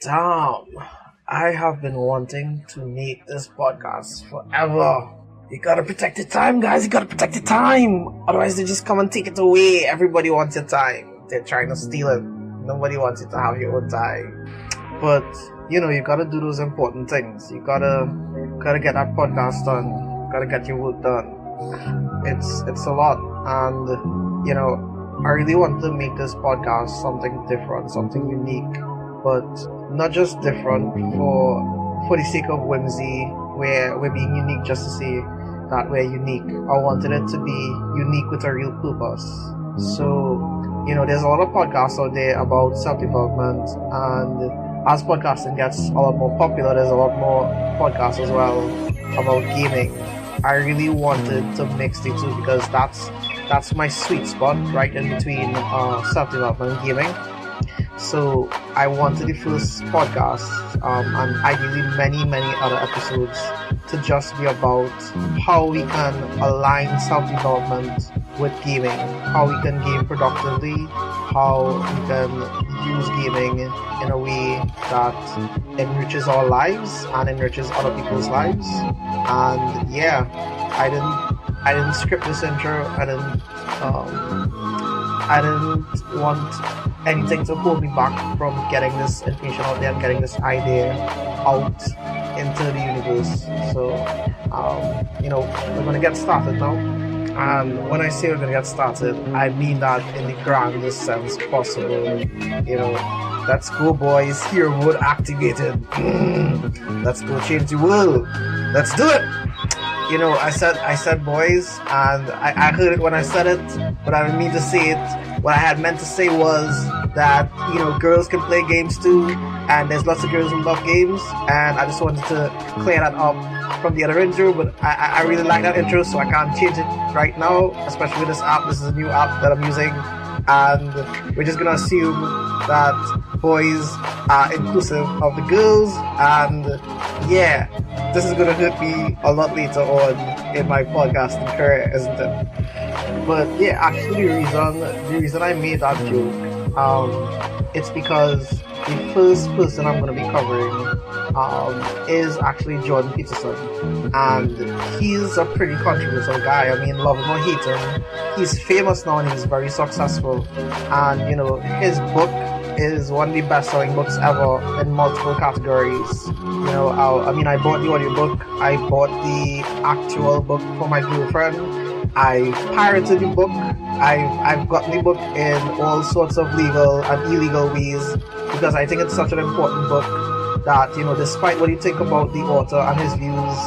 Damn, I have been wanting to make this podcast forever. You gotta protect your time, guys. You gotta protect your time. Otherwise, they just come and take it away. Everybody wants your time. They're trying to steal it. Nobody wants you to have your own time. But, you gotta do those important things. You gotta get that podcast done. You gotta get your work done. It's a lot. And, I really want to make this podcast something different, something unique. But not just different for the sake of whimsy, where we're being unique just to say that we're unique. I wanted it to be unique with a real purpose. So, there's a lot of podcasts out there about self-development, and as podcasting gets a lot more popular, there's a lot more podcasts as well about gaming. I really wanted to mix the two because that's my sweet spot, right in between self-development and gaming. So I wanted the first podcast, and ideally many other episodes, to just be about how we can align self-development with gaming, how we can game productively, how we can use gaming in a way that enriches our lives and enriches other people's lives. And yeah, I didn't script this intro. I didn't want anything to hold me back from getting this information out there and getting this idea out into the universe. So, we're going to get started now. And when I say we're going to get started, I mean that in the grandest sense possible. Let's go, boys. Hero mode activated. Let's go change the world. Let's do it. I said boys, and I heard it when I said it, but I didn't mean to say it. What I had meant to say was that, girls can play games too, and there's lots of girls who love games, and I just wanted to clear that up from the other intro, but I really like that intro, so I can't change it right now, especially with this app. This is a new app that I'm using, and we're just gonna assume that boys are inclusive of the girls, and yeah, this is gonna hurt me a lot later on in my podcasting career, isn't it? But yeah, actually the reason I made that joke, it's because the first person I'm gonna be covering is actually Jordan Peterson, and he's a pretty controversial guy. I mean, love him or hate him, he's famous now and he's very successful, and his book is one of the best-selling books ever in multiple categories. I bought the audiobook, I bought the actual book for my girlfriend, I pirated the book, I've gotten the book in all sorts of legal and illegal ways, because I think it's such an important book that, despite what you think about the author and his views,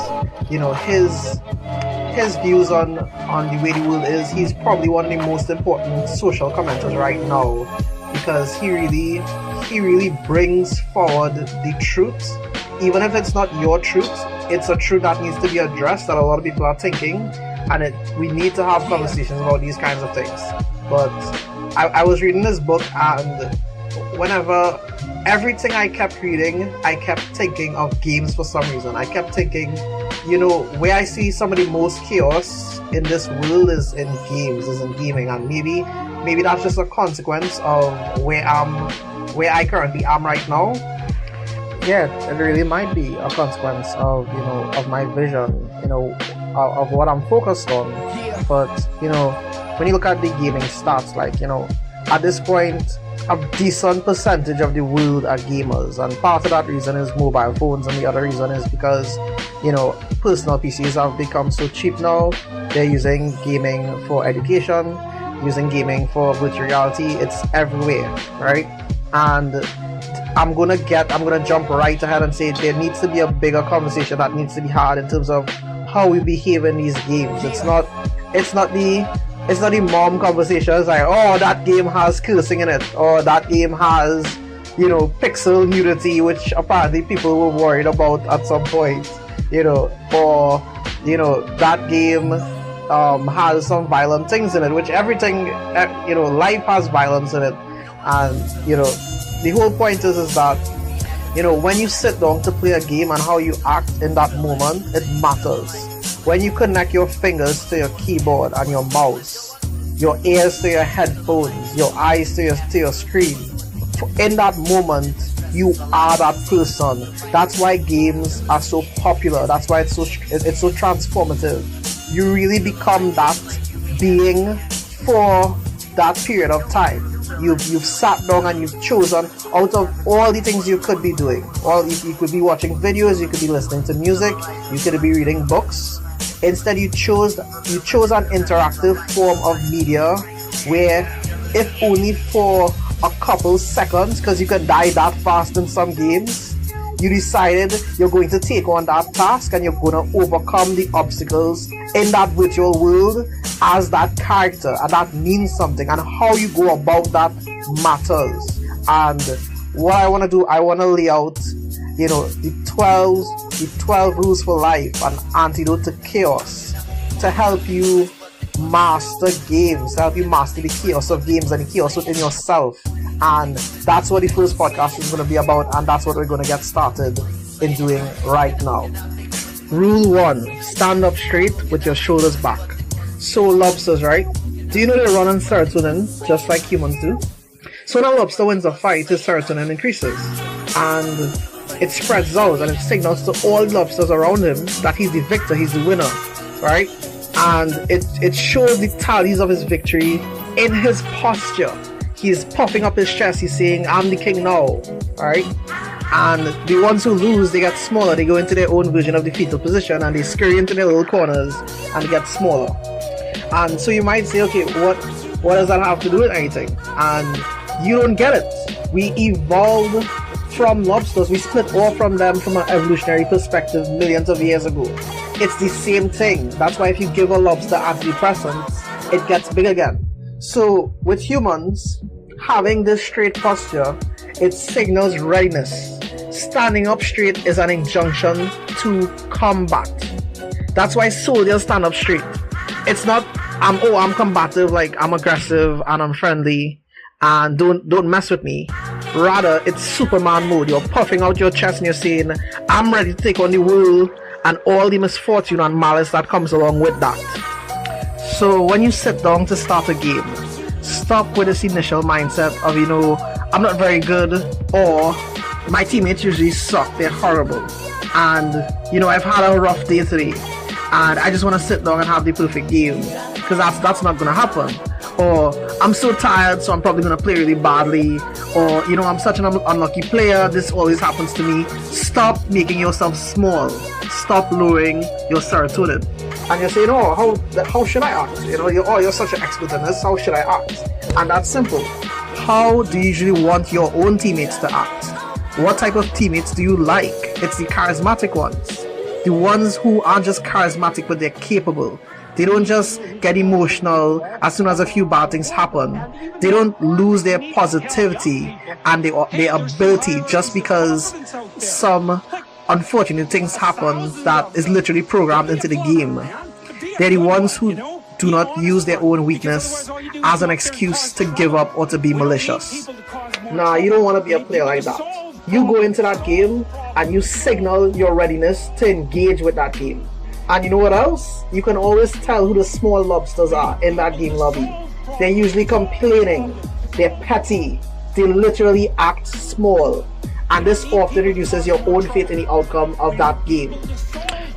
his views on the way the world is, he's probably one of the most important social commenters right now, because he really brings forward the truth. Even if it's not your truth, it's a truth that needs to be addressed, that a lot of people are thinking, and we need to have conversations about these kinds of things. But I was reading this book, and everything I kept reading, I kept thinking of games for some reason. I kept thinking, where I see some of the most chaos in this world is in games, is in gaming, and maybe that's just a consequence of where I currently am right now. Yeah, it really might be a consequence of of my vision, of what I'm focused on. But when you look at the gaming stats, at this point, a decent percentage of the world are gamers, and part of that reason is mobile phones, and the other reason is because personal PCs have become so cheap now. They're using gaming for education, using gaming for virtual reality. It's everywhere, right? And I'm gonna jump right ahead and say there needs to be a bigger conversation that needs to be had in terms of how we behave in these games. It's not the mom conversations like, oh, that game has cursing in it, or that game has pixel nudity, which apparently people were worried about at some point, or that game has some violent things in it, which everything, life has violence in it. And the whole point is that when you sit down to play a game and how you act in that moment, it matters. When you connect your fingers to your keyboard and your mouse, your ears to your headphones, your eyes to your screen, in that moment, you are that person. That's why games are so popular. That's why it's so transformative. You really become that being for that period of time. You've sat down and you've chosen out of all the things you could be doing. Well, you could be watching videos, you could be listening to music, you could be reading books. Instead, you chose an interactive form of media where, if only for a couple seconds, because you can die that fast in some games, you decided you're going to take on that task and you're going to overcome the obstacles in that virtual world as that character, and that means something, and how you go about that matters. And what I want to do, I want to lay out, the 12 rules for life, an antidote to chaos, to help you master games, to help you master the chaos of games and the chaos within yourself. And that's what the first podcast is going to be about, and that's what we're going to get started in doing right now. Rule 1, stand up straight with your shoulders back. So lobsters, right? Do you know they run on serotonin just like humans do? So when a lobster wins a fight, his serotonin increases, and it spreads out and it signals to all lobsters around him that he's the victor, he's the winner, right? And it shows the tallies of his victory in his posture. He's puffing up his chest, he's saying, I'm the king now, right? And the ones who lose, they get smaller, they go into their own version of the fetal position and they scurry into their little corners and get smaller. And so you might say, okay, what does that have to do with anything? And you don't get it. We evolved from lobsters, we split off from them from an evolutionary perspective millions of years ago. It's the same thing. That's why if you give a lobster antidepressants, it gets big again. So with humans, having this straight posture, it signals readiness. Standing up straight is an injunction to combat. That's why soldiers stand up straight. It's not, I'm combative, like I'm aggressive and I'm friendly and don't mess with me. Rather, it's Superman mode. You're puffing out your chest and you're saying, I'm ready to take on the world and all the misfortune and malice that comes along with that. So when you sit down to start a game, stop with this initial mindset of, I'm not very good, or my teammates usually suck, they're horrible, and I've had a rough day today and I just want to sit down and have the perfect game, because that's not going to happen. Or I'm so tired, so I'm probably going to play really badly. Or I'm such an unlucky player, this always happens to me. Stop making yourself small. Stop lowering your serotonin. And you're saying, how should I act? You're such an expert in this, how should I act? And that's simple. How do you usually want your own teammates to act? What type of teammates do you like? It's the charismatic ones. The ones who aren't just charismatic, but they're capable. They don't just get emotional as soon as a few bad things happen. They don't lose their positivity and their ability just because some unfortunate things happen that is literally programmed into the game. They're the ones who do not use their own weakness as an excuse to give up or to be malicious. Nah, you don't want to be a player like that. You go into that game and you signal your readiness to engage with that game. And you know what else? You can always tell who the small lobsters are in that game lobby. They're usually complaining, they're petty, they literally act small. And this often reduces your own faith in the outcome of that game.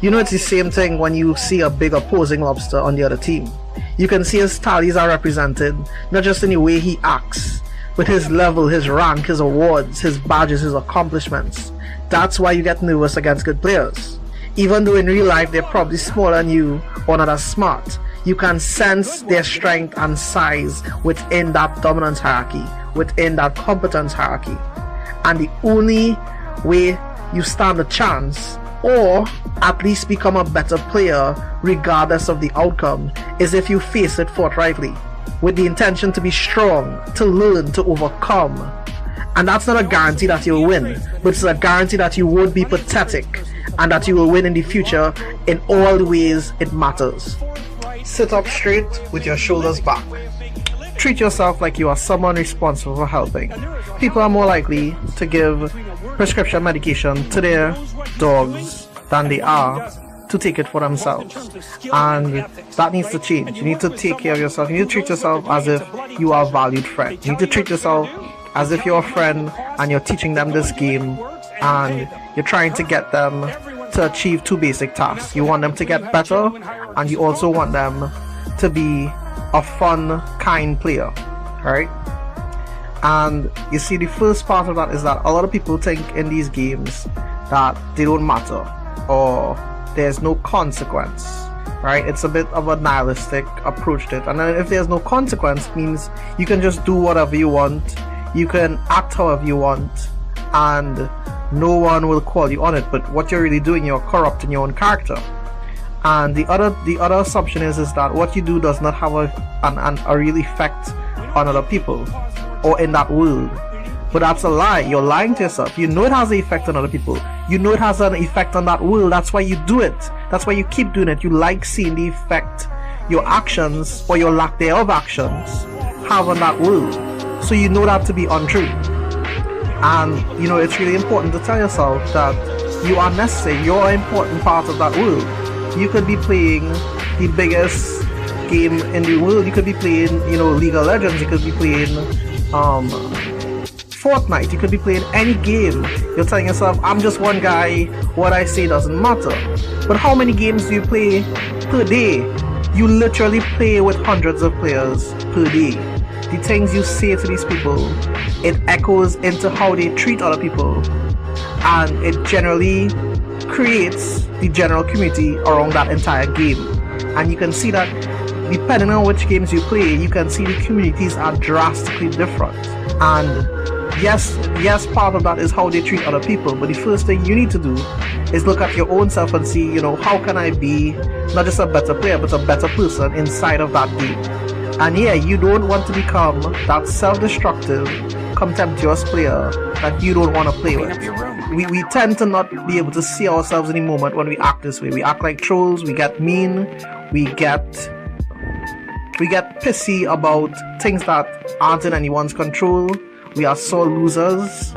It's the same thing when you see a big opposing lobster on the other team. You can see his tallies are represented, not just in the way he acts, but his level, his rank, his awards, his badges, his accomplishments. That's why you get nervous against good players. Even though in real life they're probably smaller than you or not as smart, you can sense their strength and size within that dominance hierarchy, within that competence hierarchy. And the only way you stand a chance, or at least become a better player regardless of the outcome, is if you face it forthrightly, with the intention to be strong, to learn, to overcome. And that's not a guarantee that you'll win, but it's a guarantee that you won't be pathetic and that you will win in the future in all the ways it matters. Sit up straight with your shoulders back. Treat yourself like you are someone responsible for helping. People are more likely to give prescription medication to their dogs than they are to take it for themselves. And that needs to change. You need to take care of yourself. You need to treat yourself as if you are a valued friend. You need to treat yourself as if you're a friend and you're teaching them this game and you're trying to get them to achieve two basic tasks. You want them to get better, and you also want them to be a fun, kind player, right? And you see, the first part of that is that a lot of people think in these games that they don't matter or there's no consequence, right? It's a bit of a nihilistic approach to it. And then if there's no consequence, it means you can just do whatever you want, you can act however you want, and no one will call you on it. But what you're really doing, you're corrupting your own character. And the other assumption is that what you do does not have a real effect on other people or in that world. But that's a lie. You're lying to yourself. You know it has an effect on other people. You know it has an effect on that world. That's why you do it. That's why you keep doing it. You like seeing the effect your actions or your lack thereof actions have on that world. So you know that to be untrue. And you know it's really important to tell yourself that you are necessary. You're an important part of that world. You could be playing the biggest game in the world. You could be playing, you know, League of Legends. You could be playing Fortnite. You could be playing any game. You're telling yourself, I'm just one guy, what I say doesn't matter. But how many games do you play per day? You literally play with hundreds of players per day. The things you say to these people, it echoes into how they treat other people, and it generally creates the general community around that entire game. And you can see that depending on which games you play, you can see the communities are drastically different. And yes, part of that is how they treat other people, but the first thing you need to do is look at your own self and see, you know, how can I be not just a better player, but a better person inside of that game. And yeah, you don't want to become that self-destructive, contemptuous player that you don't want to play with. We tend to not be able to see ourselves in the moment when we act this way. We act like trolls, we get mean, we get pissy about things that aren't in anyone's control. We are sore losers.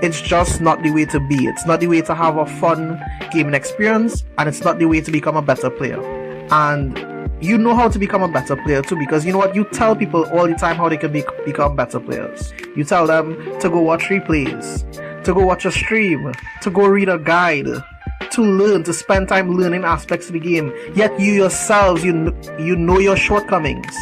It's just not the way to be. It's not the way to have a fun gaming experience, and it's not the way to become a better player. And you know how to become a better player too, because you know what? You tell people all the time how they can become better players. You tell them to go watch replays, to go watch a stream, to go read a guide, to learn, to spend time learning aspects of the game. Yet you yourselves, you know your shortcomings,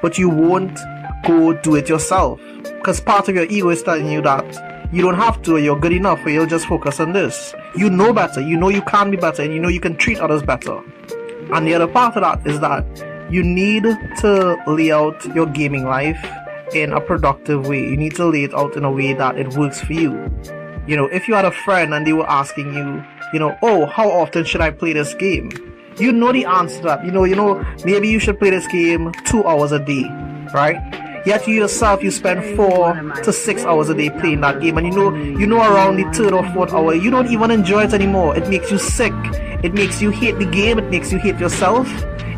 but you won't go do it yourself, because part of your ego is telling you that you don't have to, or you're good enough, or you'll just focus on this. You know better, you know you can be better, and you know you can treat others better. And the other part of that is that you need to lay out your gaming life in a productive way. You need to lay it out in a way that it works for you. You know, if you had a friend and they were asking you, you know, oh, how often should I play this game? You know the answer to that. You know, maybe you should play this game 2 hours a day, right? Yet you yourself, you spend 4 to 6 hours a day playing that game, and you know around the 3rd or 4th hour, you don't even enjoy it anymore. It makes you sick. It makes you hate the game. It makes you hate yourself.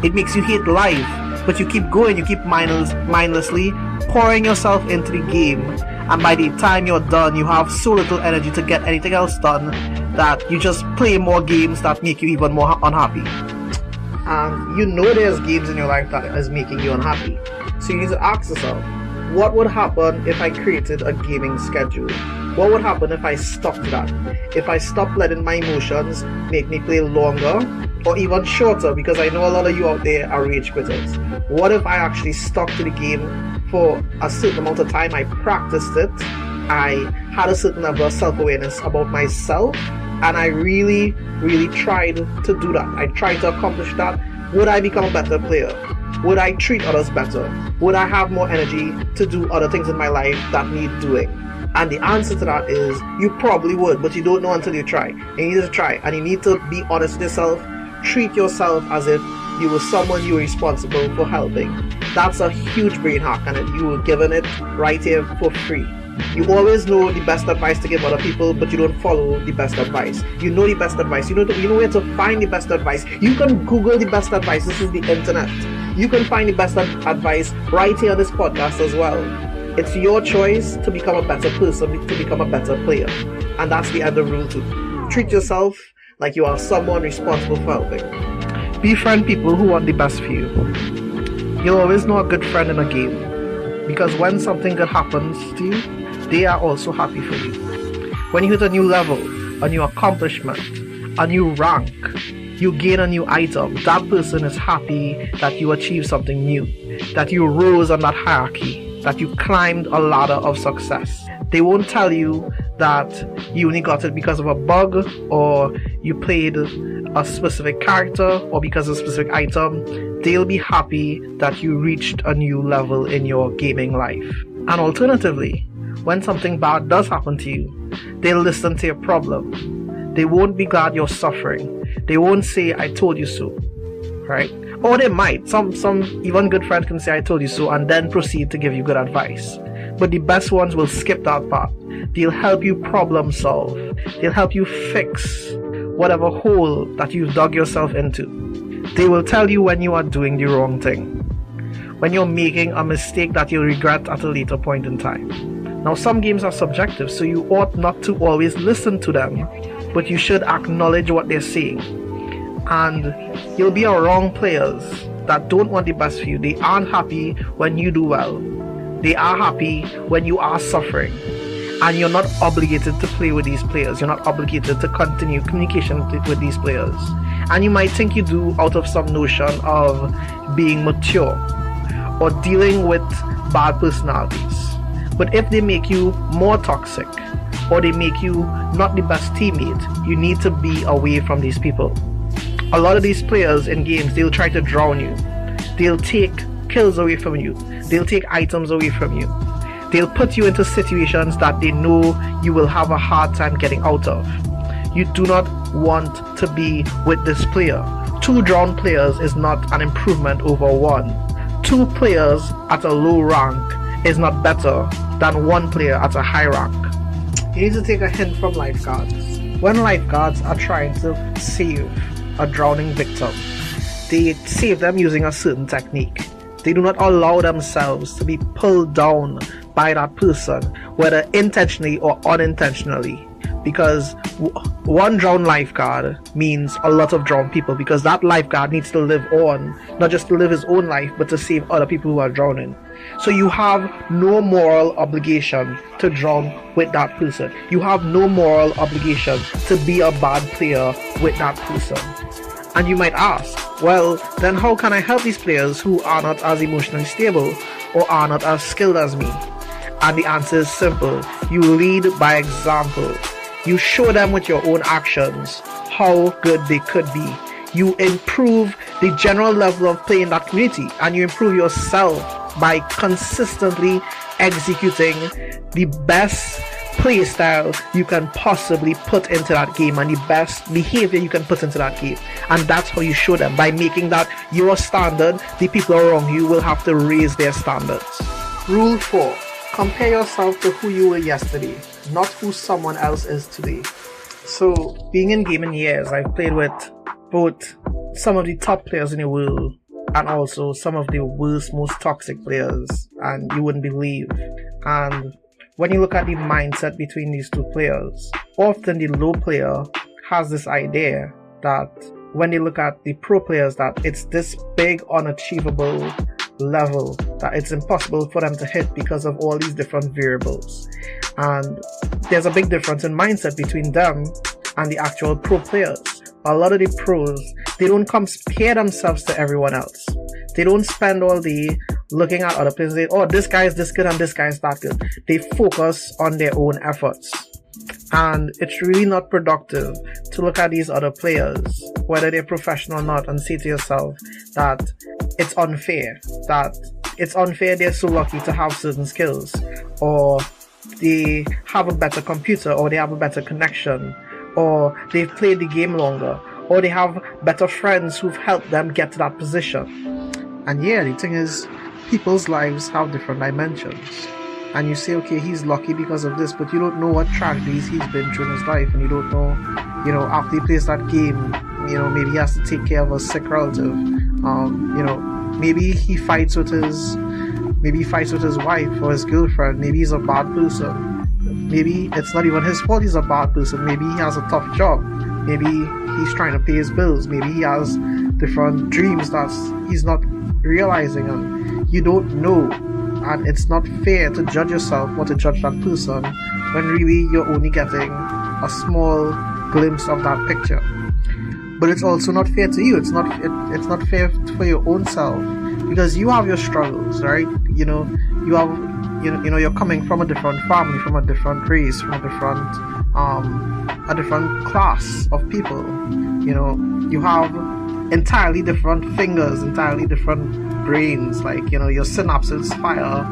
It makes you hate life. But you keep going. You keep mindlessly pouring yourself into the game, and by the time you're done, you have so little energy to get anything else done that you just play more games that make you even more unhappy. And you know there's games in your life that is making you unhappy. So you need to ask yourself, what would happen if I created a gaming schedule? What would happen if I stuck to that? If I stopped letting my emotions make me play longer or even shorter, because I know a lot of you out there are rage quitters. What if I actually stuck to the game for a certain amount of time? I practiced it. I had a certain level of self-awareness about myself, and I really, really tried to do that. I tried to accomplish that. Would I become a better player? Would I treat others better? Would I have more energy to do other things in my life that need doing? And the answer to that is you probably would, but you don't know until you try. You need to try, and you need to be honest with yourself. Treat yourself as if you were someone you were responsible for helping. That's a huge brain hack, and you were given it right here for free. You always know the best advice to give other people, but you don't follow the best advice. You know the best advice. You know where to find the best advice. You can Google the best advice. This is the internet. You can find the best advice right here on this podcast as well. It's your choice to become a better person, to become a better player. And that's the end of rule 2. Treat yourself like you are someone responsible for helping. Befriend people who want the best for you. You'll always know a good friend in a game, because when something good happens to you, they are also happy for you. When you hit a new level, a new accomplishment, a new rank, you gain a new item, that person is happy that you achieved something new, that you rose on that hierarchy, that you climbed a ladder of success. They won't tell you that you only got it because of a bug, or you played a specific character, or because of a specific item. They'll be happy that you reached a new level in your gaming life. And alternatively, when something bad does happen to you, they'll listen to your problem. They won't be glad you're suffering. They won't say, I told you so, right? Or they might. Some even good friends can say, I told you so, and then proceed to give you good advice. But the best ones will skip that part. They'll help you problem solve. They'll help you fix whatever hole that you've dug yourself into. They will tell you when you are doing the wrong thing, when you're making a mistake that you'll regret at a later point in time. Now, some games are subjective, so you ought not to always listen to them, but you should acknowledge what they're saying. And you'll be around players that don't want the best for you. They aren't happy when you do well. They are happy when you are suffering. And you're not obligated to play with these players. You're not obligated to continue communication with these players. And you might think you do out of some notion of being mature or dealing with bad personalities. But if they make you more toxic, or they make you not the best teammate, you need to be away from these people. A lot of these players in games, they'll try to drown you. They'll take kills away from you. They'll take items away from you. They'll put you into situations that they know you will have a hard time getting out of. You do not want to be with this player. 2 drowned players is not an improvement over 1. 2 players at a low rank is not better than 1 player at a high rank. You need to take a hint from lifeguards. When lifeguards are trying to save a drowning victim, they save them using a certain technique. They do not allow themselves to be pulled down by that person, whether intentionally or unintentionally, because 1 drowned lifeguard means a lot of drowned people, because that lifeguard needs to live on, not just to live his own life, but to save other people who are drowning. So you have no moral obligation to drown with that person. You have no moral obligation to be a bad player with that person. And you might ask, well, then how can I help these players who are not as emotionally stable or are not as skilled as me? And the answer is simple. You lead by example. You show them with your own actions how good they could be. You improve the general level of play in that community, and you improve yourself by consistently executing the best play style you can possibly put into that game, and the best behavior you can put into that game. And that's how you show them, by making that your standard. The people around you will have to raise their standards. Rule 4. Compare yourself to who you were yesterday, not who someone else is today. So, being in gaming years, I've played with both some of the top players in the world and also some of the worst, most toxic players, and you wouldn't believe. And when you look at the mindset between these 2 players, often the low player has this idea that when they look at the pro players, that it's this big unachievable level that it's impossible for them to hit because of all these different variables. And there's a big difference in mindset between them and the actual pro players. A lot of the pros, they don't compare themselves to everyone else. They don't spend all day looking at other players and say, oh, this guy is this good and this guy is that good. They focus on their own efforts. And it's really not productive to look at these other players, whether they're professional or not, and say to yourself that it's unfair. That it's unfair they're so lucky to have certain skills, or they have a better computer, or they have a better connection, or they've played the game longer, or they have better friends who've helped them get to that position. And yeah, the thing is, people's lives have different dimensions. And you say, okay, he's lucky because of this, but you don't know what tragedies he's been through in his life, and you don't know, after he plays that game, maybe he has to take care of a sick relative. Maybe he fights with his wife or his girlfriend. Maybe he's a bad person. Maybe it's not even his fault he's a bad person. Maybe he has a tough job. Maybe he's trying to pay his bills. Maybe he has different dreams that he's not realizing, and you don't know and it's not fair to judge yourself or to judge that person when really you're only getting a small glimpse of that picture. But it's also not fair to you. It's not fair for your own self, because you have your struggles, right? You have you're coming from a different family, from a different race, from a different class of people. You have entirely different fingers, entirely different brains, like your synapses fire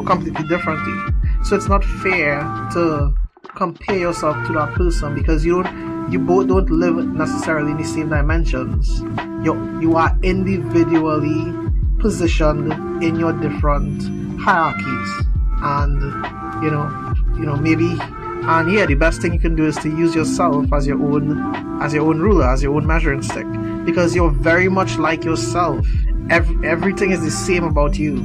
completely differently. So it's not fair to compare yourself to that person, because you both don't live necessarily in the same dimensions. You are individually positioned in your different hierarchies, and maybe, and yeah, the best thing you can do is to use yourself as your own ruler, as your own measuring stick, because you're very much like yourself. Everything is the same about you.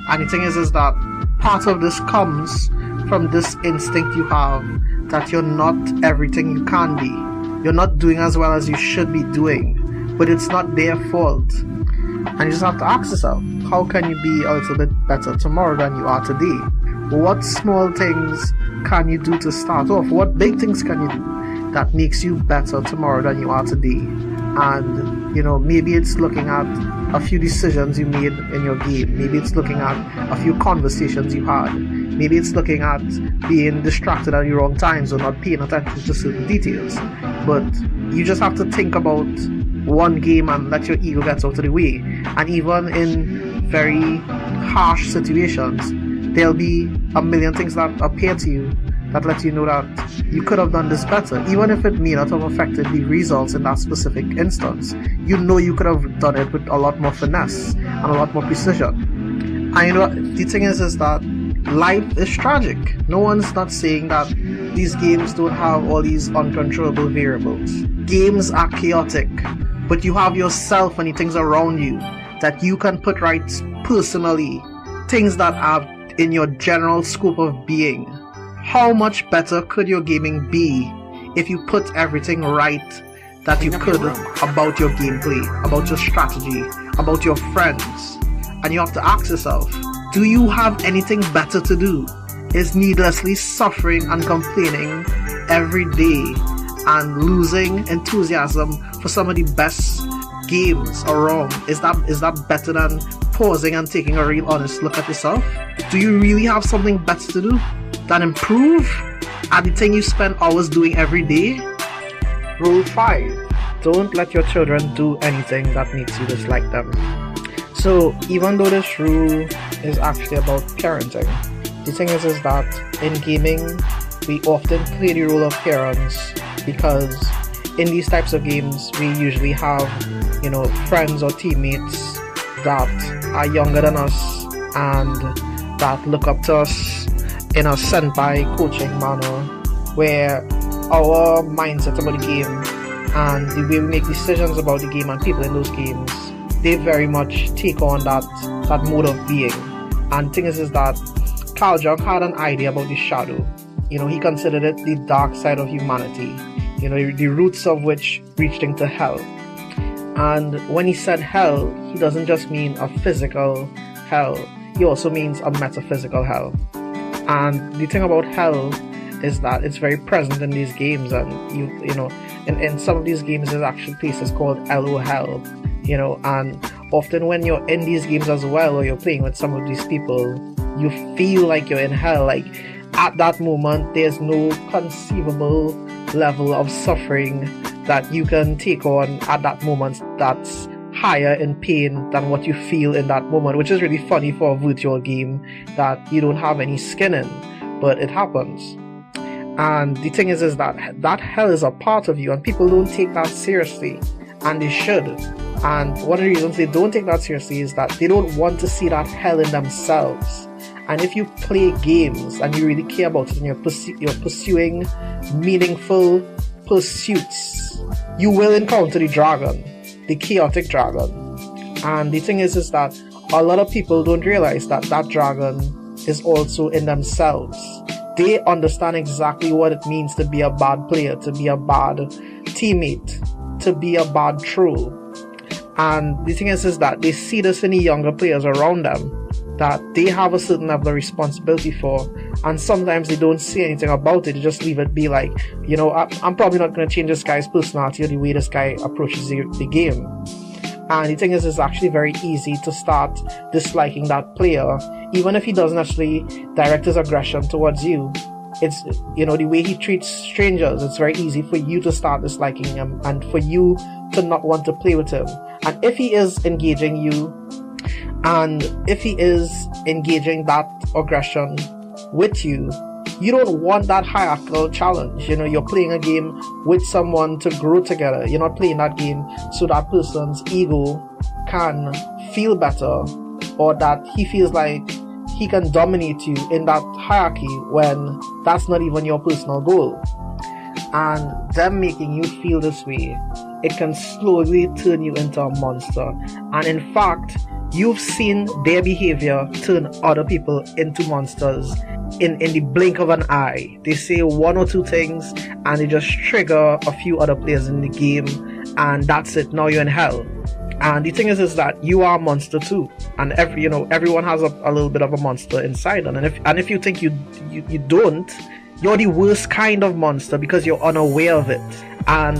And the thing is that part of this comes from this instinct you have that you're not everything you can be. You're not doing as well as you should be doing, but it's not their fault. And you just have to ask yourself, how can you be a little bit better tomorrow than you are today? What small things can you do to start off? What big things can you do that makes you better tomorrow than you are today? And maybe it's looking at a few decisions you made in your game. Maybe it's looking at a few conversations you had. Maybe it's looking at being distracted at the wrong times or not paying attention to certain details. But you just have to think about one game and let your ego get out of the way. And even in very harsh situations, there'll be a million things that appear to you that let you know that you could have done this better, even if it may not have affected the results in that specific instance. You could have done it with a lot more finesse and a lot more precision. And the thing is that life is tragic. No one's not saying that these games don't have all these uncontrollable variables. Games are chaotic, but you have yourself and the things around you that you can put right personally, things that are in your general scope of being. How much better could your gaming be if you put everything right that you could about your gameplay, about your strategy, about your friends? And you have to ask yourself, do you have anything better to do? Is needlessly suffering and complaining every day and losing enthusiasm for some of the best games around, is that better than pausing and taking a real honest look at yourself? Do you really have something better to do than improve at the thing you spend hours doing every day? Rule 5. Don't let your children do anything that makes you dislike them. So even though this rule is actually about parenting, the thing is that in gaming we often play the role of parents, because in these types of games we usually have friends or teammates that are younger than us and that look up to us in a senpai coaching manner, where our mindset about the game and the way we make decisions about the game and people in those games, they very much take on that mode of being. And the thing is that Carl Jung had an idea about the shadow. He considered it the dark side of humanity, the roots of which reached into hell. And when he said hell, he doesn't just mean a physical hell, he also means a metaphysical hell. And the thing about hell is that it's very present in these games, and in some of these games there's actually places called LO hell, and often when you're in these games as well, or you're playing with some of these people, you feel like you're in hell. Like at that moment there's no conceivable level of suffering that you can take on at that moment that's higher in pain than what you feel in that moment, which is really funny for a virtual game that you don't have any skin in, but it happens. And the thing is that hell is a part of you, and people don't take that seriously, and they should. And one of the reasons they don't take that seriously is that they don't want to see that hell in themselves. And if you play games and you really care about it and you're pursuing meaningful pursuits, you will encounter the dragon, the chaotic dragon. And the thing is that a lot of people don't realize that dragon is also in themselves. They understand exactly what it means to be a bad player, to be a bad teammate, to be a bad troll. And the thing is that they see this in the younger players around them, that they have a certain level of responsibility for, and sometimes they don't say anything about it. They just leave it be like, you know, I'm probably not going to change this guy's personality or the way this guy approaches the game. And the thing is, it's actually very easy to start disliking that player, even if he doesn't actually direct his aggression towards you. It's, you know, the way he treats strangers, it's very easy for you to start disliking him and for you to not want to play with him. And if he is engaging you, and if he is engaging that aggression with you, you don't want that hierarchical challenge. You know, you're playing a game with someone to grow together. You're not playing that game so that person's ego can feel better, or that he feels like he can dominate you in that hierarchy when that's not even your personal goal. And them making you feel this way, it can slowly turn you into a monster. And in fact, you've seen their behavior turn other people into monsters in the blink of an eye. They say one or two things and they just trigger a few other players in the game, and that's it. Now you're in hell. And the thing is that you are a monster too. And everyone has a little bit of a monster inside them. And if you think you don't, you're the worst kind of monster because you're unaware of it. And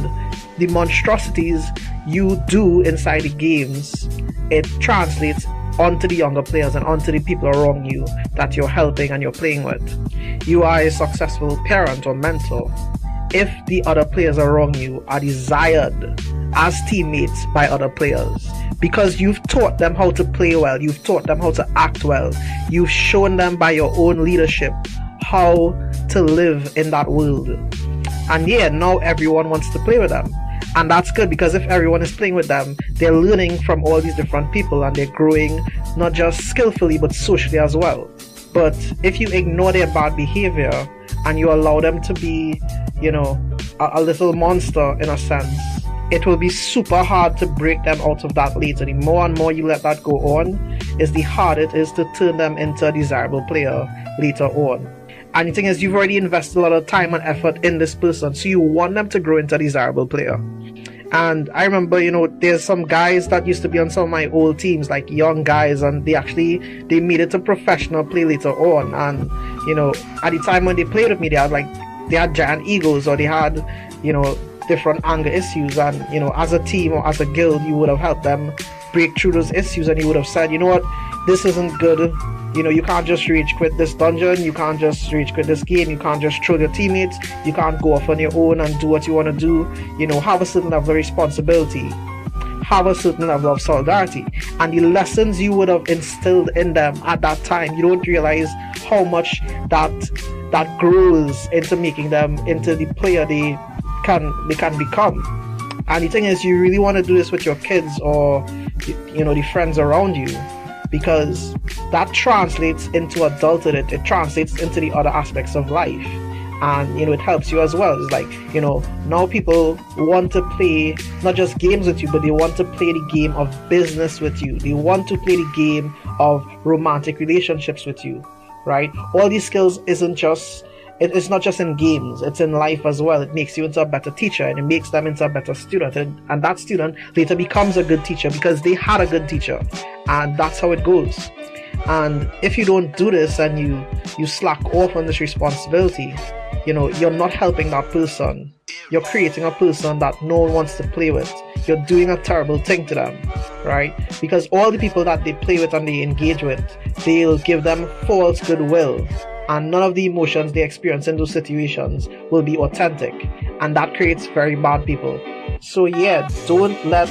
the monstrosities you do inside the games, it translates onto the younger players and onto the people around you that you're helping and you're playing with. You are a successful parent or mentor if the other players around you are desired as teammates by other players, because you've taught them how to play well, you've taught them how to act well, you've shown them by your own leadership how to live in that world. And yeah, now everyone wants to play with them. And that's good, because if everyone is playing with them, they're learning from all these different people and they're growing not just skillfully but socially as well. But if you ignore their bad behavior and you allow them to be, you know, a little monster in a sense, it will be super hard to break them out of that later. The more and more you let that go on, is the harder it is to turn them into a desirable player later on. And the thing is, you've already invested a lot of time and effort in this person, so you want them to grow into a desirable player. And I remember, you know, there's some guys that used to be on some of my old teams, like young guys, and they made it to professional play later on. And, you know, at the time when they played with me, they had giant egos, or they had, you know, different anger issues. And, you know, as a team or as a guild, you would have helped them break through those issues, and you would have said, you know what, this isn't good. You know, you can't just rage quit this dungeon, you can't just rage quit this game, you can't just troll your teammates, you can't go off on your own and do what you want to do. You know, have a certain level of responsibility, have a certain level of solidarity. And the lessons you would have instilled in them at that time, you don't realize how much that grows into making them into the player they can become. And the thing is, you really want to do this with your kids or, you know, the friends around you, because that translates into adulthood. It translates into the other aspects of life, and, you know, it helps you as well. It's like, you know, now people want to play not just games with you, but they want to play the game of business with you. They want to play the game of romantic relationships with you, right? All these skills it's not just in games, it's in life as well. It makes you into a better teacher, and it makes them into a better student, and that student later becomes a good teacher because they had a good teacher. And that's how it goes. And if you don't do this and you slack off on this responsibility, you know, you're not helping that person. You're creating a person that no one wants to play with. You're doing a terrible thing to them, right? Because all the people that they play with and they engage with, they'll give them false goodwill, and none of the emotions they experience in those situations will be authentic, and that creates very bad people. So yeah, don't let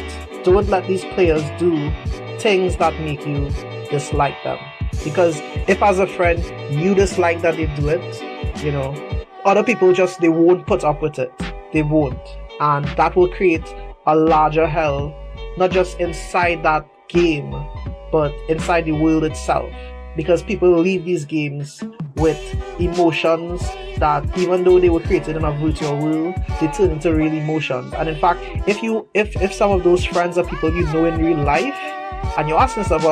these players do things that make you dislike them. Because if as a friend you dislike that they do it, you know, other people they won't put up with it. They won't. And that will create a larger hell, not just inside that game, but inside the world itself. Because people leave these games with emotions that, even though they were created in a virtual world, they turn into real emotions. And in fact, if some of those friends are people you know in real life, and you're asking yourself,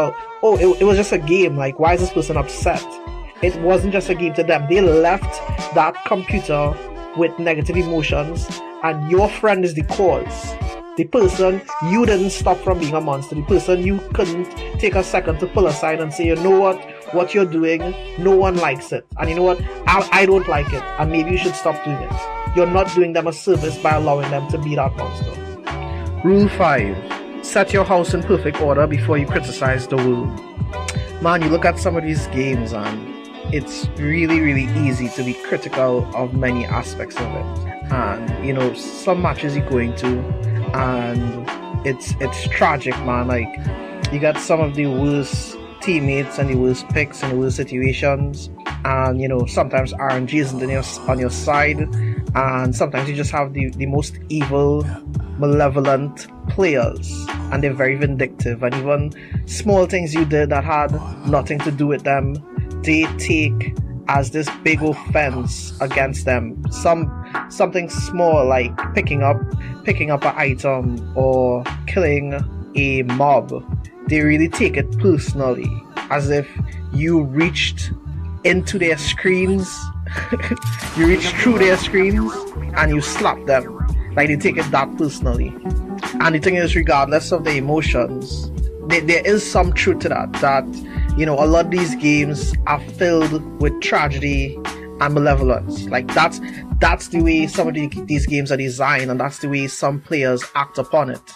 well, it was just a game, like, why is this person upset? It wasn't just a game to them. They left that computer with negative emotions, and your friend is the cause. The person you didn't stop from being a monster, the person you couldn't take a second to pull aside and say, you know what you're doing, no one likes it. And you know what, I don't like it, and maybe you should stop doing it. You're not doing them a service by allowing them to be that monster. Rule 5. Set your house in perfect order before you criticize the world. Man, you look at some of these games and it's really, really easy to be critical of many aspects of it. And, you know, some matches you're going to, and it's tragic, man. Like, you got some of the worst teammates and the worst picks and the worst situations, and, you know, sometimes RNG isn't on your side, and sometimes you just have the most evil, malevolent players, and they're very vindictive, and even small things you did that had nothing to do with them, they take as this big offense against them. Something small like picking up an item or killing a mob, they really take it personally, as if you reached into their screens you reach through their screens and you slap them. Like, they take it that personally. And the thing is, regardless of the emotions, there is some truth to that, you know, a lot of these games are filled with tragedy and malevolence. Like, that's the way some of these games are designed, and that's the way some players act upon it.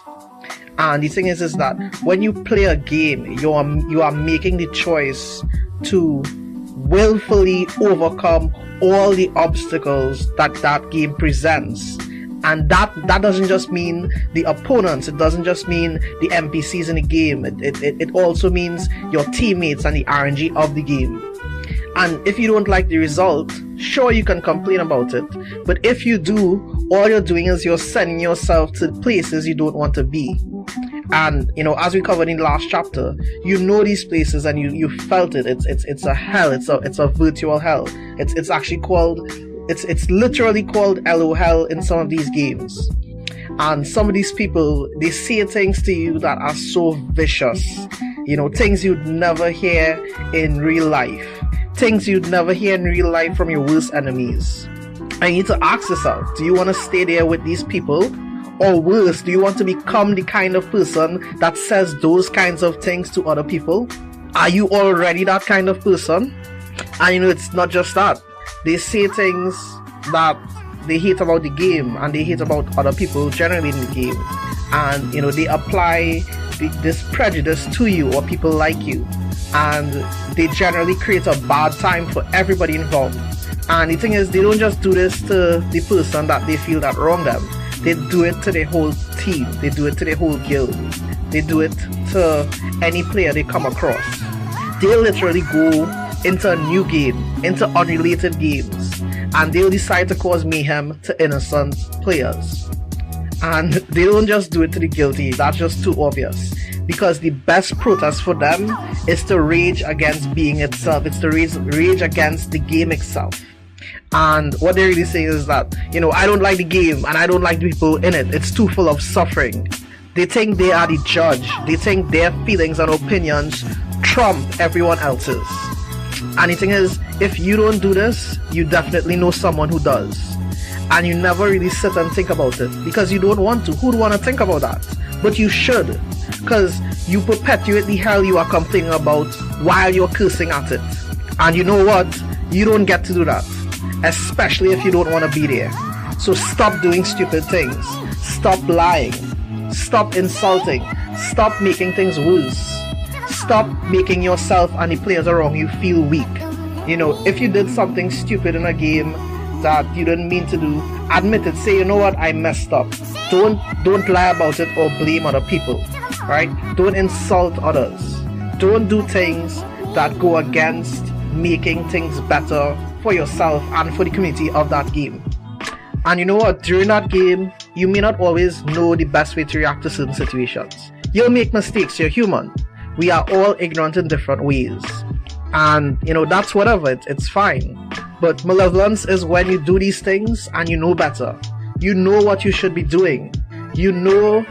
And the thing is that when you play a game, you are making the choice to willfully overcome all the obstacles that game presents. And that doesn't just mean the opponents, it doesn't just mean the NPCs in the game, it also means your teammates and the RNG of the game. And if you don't like the result, sure, you can complain about it, but if you do, all you're doing is you're sending yourself to places you don't want to be. And, you know, as we covered in the last chapter, you know these places and you felt it. It's a hell, it's a virtual hell. It's actually called, it's literally called LOL in some of these games. And some of these people, they say things to you that are so vicious, you know, things you'd never hear in real life, things you'd never hear in real life from your worst enemies. And you need to ask yourself, do you want to stay there with these people? Or worse, do you want to become the kind of person that says those kinds of things to other people? Are you already that kind of person? And you know, it's not just that. They say things that they hate about the game, and they hate about other people generally in the game. And, you know, they apply this prejudice to you or people like you. And they generally create a bad time for everybody involved. And the thing is, they don't just do this to the person that they feel that wronged them. They do it to the whole team. They do it to the whole guild. They do it to any player they come across. They literally go into a new game, into unrelated games, and they'll decide to cause mayhem to innocent players. And they don't just do it to the guilty. That's just too obvious. Because the best protest for them is to rage against being itself. It's to rage against the game itself. And what they really say is that, you know, I don't like the game and I don't like the people in it. It's too full of suffering. They think they are the judge. They think their feelings and opinions trump everyone else's. And the thing is, if you don't do this, you definitely know someone who does. And you never really sit and think about it because you don't want to. Who'd want to think about that? But you should, because you perpetuate the hell you are complaining about while you're cursing at it. And you know what? You don't get to do that, especially if you don't want to be there. So stop doing stupid things. Stop lying. Stop insulting. Stop making things worse. Stop making yourself and the players around you feel weak. You know, if you did something stupid in a game that you didn't mean to do, admit it. Say, you know what, I messed up. Don't lie about it or blame other people, right? Don't insult others. Don't do things that go against making things better for yourself and for the community of that game. And you know what, during that game, you may not always know the best way to react to certain situations. You'll make mistakes, you're human. We are all ignorant in different ways. And, you know, that's whatever, it's fine. But malevolence is when you do these things and you know better. You know what you should be doing. You know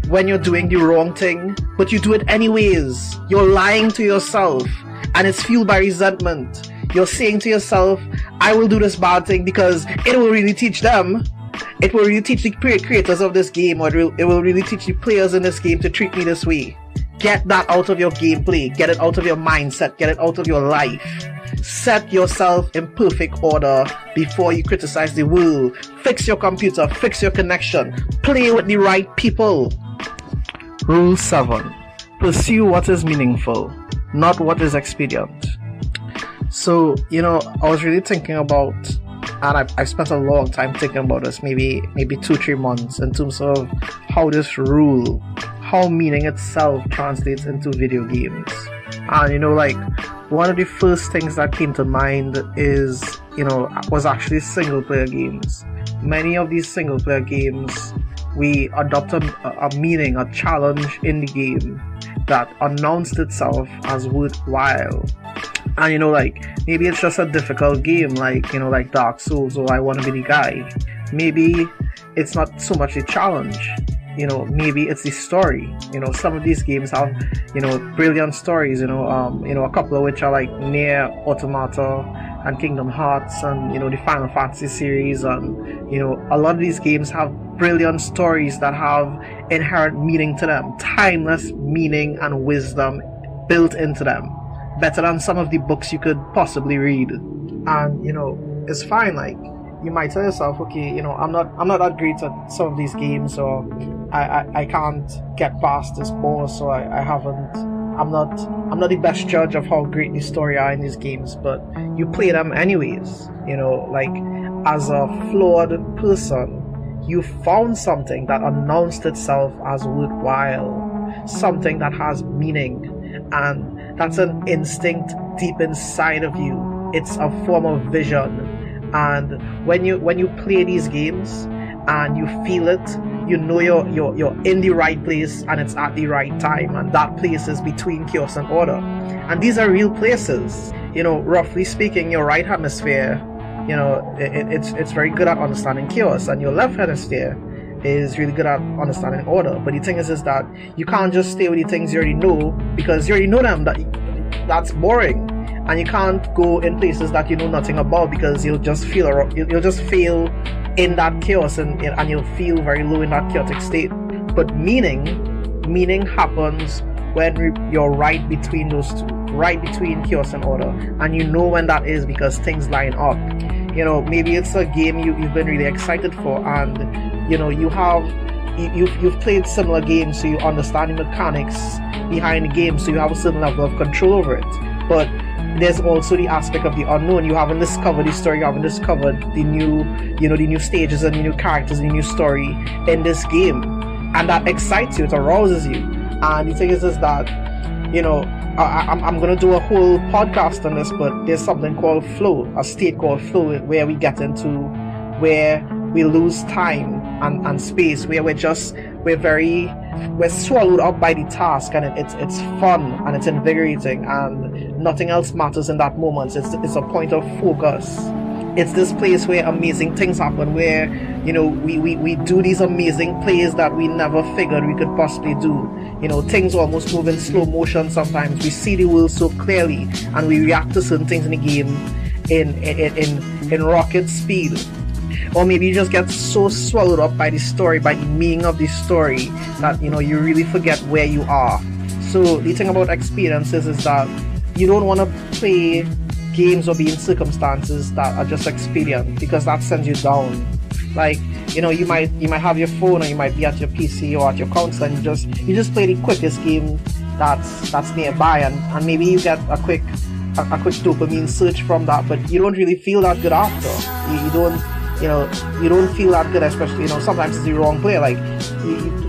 when you're doing the wrong thing, but you do it anyways. You're lying to yourself, and it's fueled by resentment. You're saying to yourself, I will do this bad thing because it will really teach them. it will really teach the creators of this game, or it will really teach the players in this game to treat me this way. Get that out of your gameplay. Get it out of your mindset. Get it out of your life. Set yourself in perfect order before you criticize the world. Fix your computer. Fix your connection. Play with the right people. Rule 7. Pursue what is meaningful, not what is expedient. So, I was really thinking about, and I've spent a long time thinking about this, maybe 2-3 months, in terms of how this rule, how meaning itself translates into video games. And one of the first things that came to mind is, was actually single player games. Many of these single player games, we adopt a meaning, a challenge in the game that announced itself as worthwhile. And maybe it's just a difficult game, like Dark Souls, or I Want to Be the Guy. Maybe it's not so much a challenge. Maybe it's the story. Some of these games have, brilliant stories. A couple of which are like Nier Automata and Kingdom Hearts, and the Final Fantasy series, and a lot of these games have brilliant stories that have inherent meaning to them, timeless meaning and wisdom built into them, better than some of the books you could possibly read. And it's fine. Like, you might tell yourself, okay, I'm not that great at some of these games, or I can't get past this boss, or I'm not the best judge of how great the story are in these games, but you play them anyways. As a flawed person, you found something that announced itself as worthwhile, something that has meaning, and that's an instinct deep inside of you. It's a form of vision. And when you play these games and you feel it, you're in the right place, and it's at the right time, and that place is between chaos and order. And these are real places. Roughly speaking, your right hemisphere, it's very good at understanding chaos, and your left hemisphere is really good at understanding order. But the thing is that you can't just stay with the things you already know, because you already know them. That's boring. And you can't go in places that you know nothing about, because you'll just fail in that chaos, and you'll feel very low in that chaotic state. But meaning happens when you're right between those two, right between chaos and order, and you know when that is because things line up. Maybe it's a game you've been really excited for, and you've played similar games, so you understand the mechanics behind the game, so you have a certain level of control over it. But there's also the aspect of the unknown. You haven't discovered the story, you haven't discovered the new stages and the new characters and the new story in this game, and that excites you, it arouses you. And the thing is that I'm gonna do a whole podcast on this, but there's something called flow, a state called flow, where we get into where we lose time and space, where we're swallowed up by the task, and it's fun and it's invigorating, and nothing else matters in that moment. It's a point of focus. It's this place where amazing things happen, where we do these amazing plays that we never figured we could possibly do. Things almost move in slow motion sometimes. We see the world so clearly, and we react to certain things in the game in rocket speed. Or maybe you just get so swallowed up by the story, by the meaning of the story, that you really forget where you are. So the thing about experiences is that you don't want to play games or be in circumstances that are just expedient, because that sends you down. Like, you might have your phone, or you might be at your PC or at your console, and you just play the quickest game that's nearby, and maybe you get a quick dopamine surge from that, but you don't really feel that good after. You don't feel that good, especially, sometimes it's the wrong player. Like,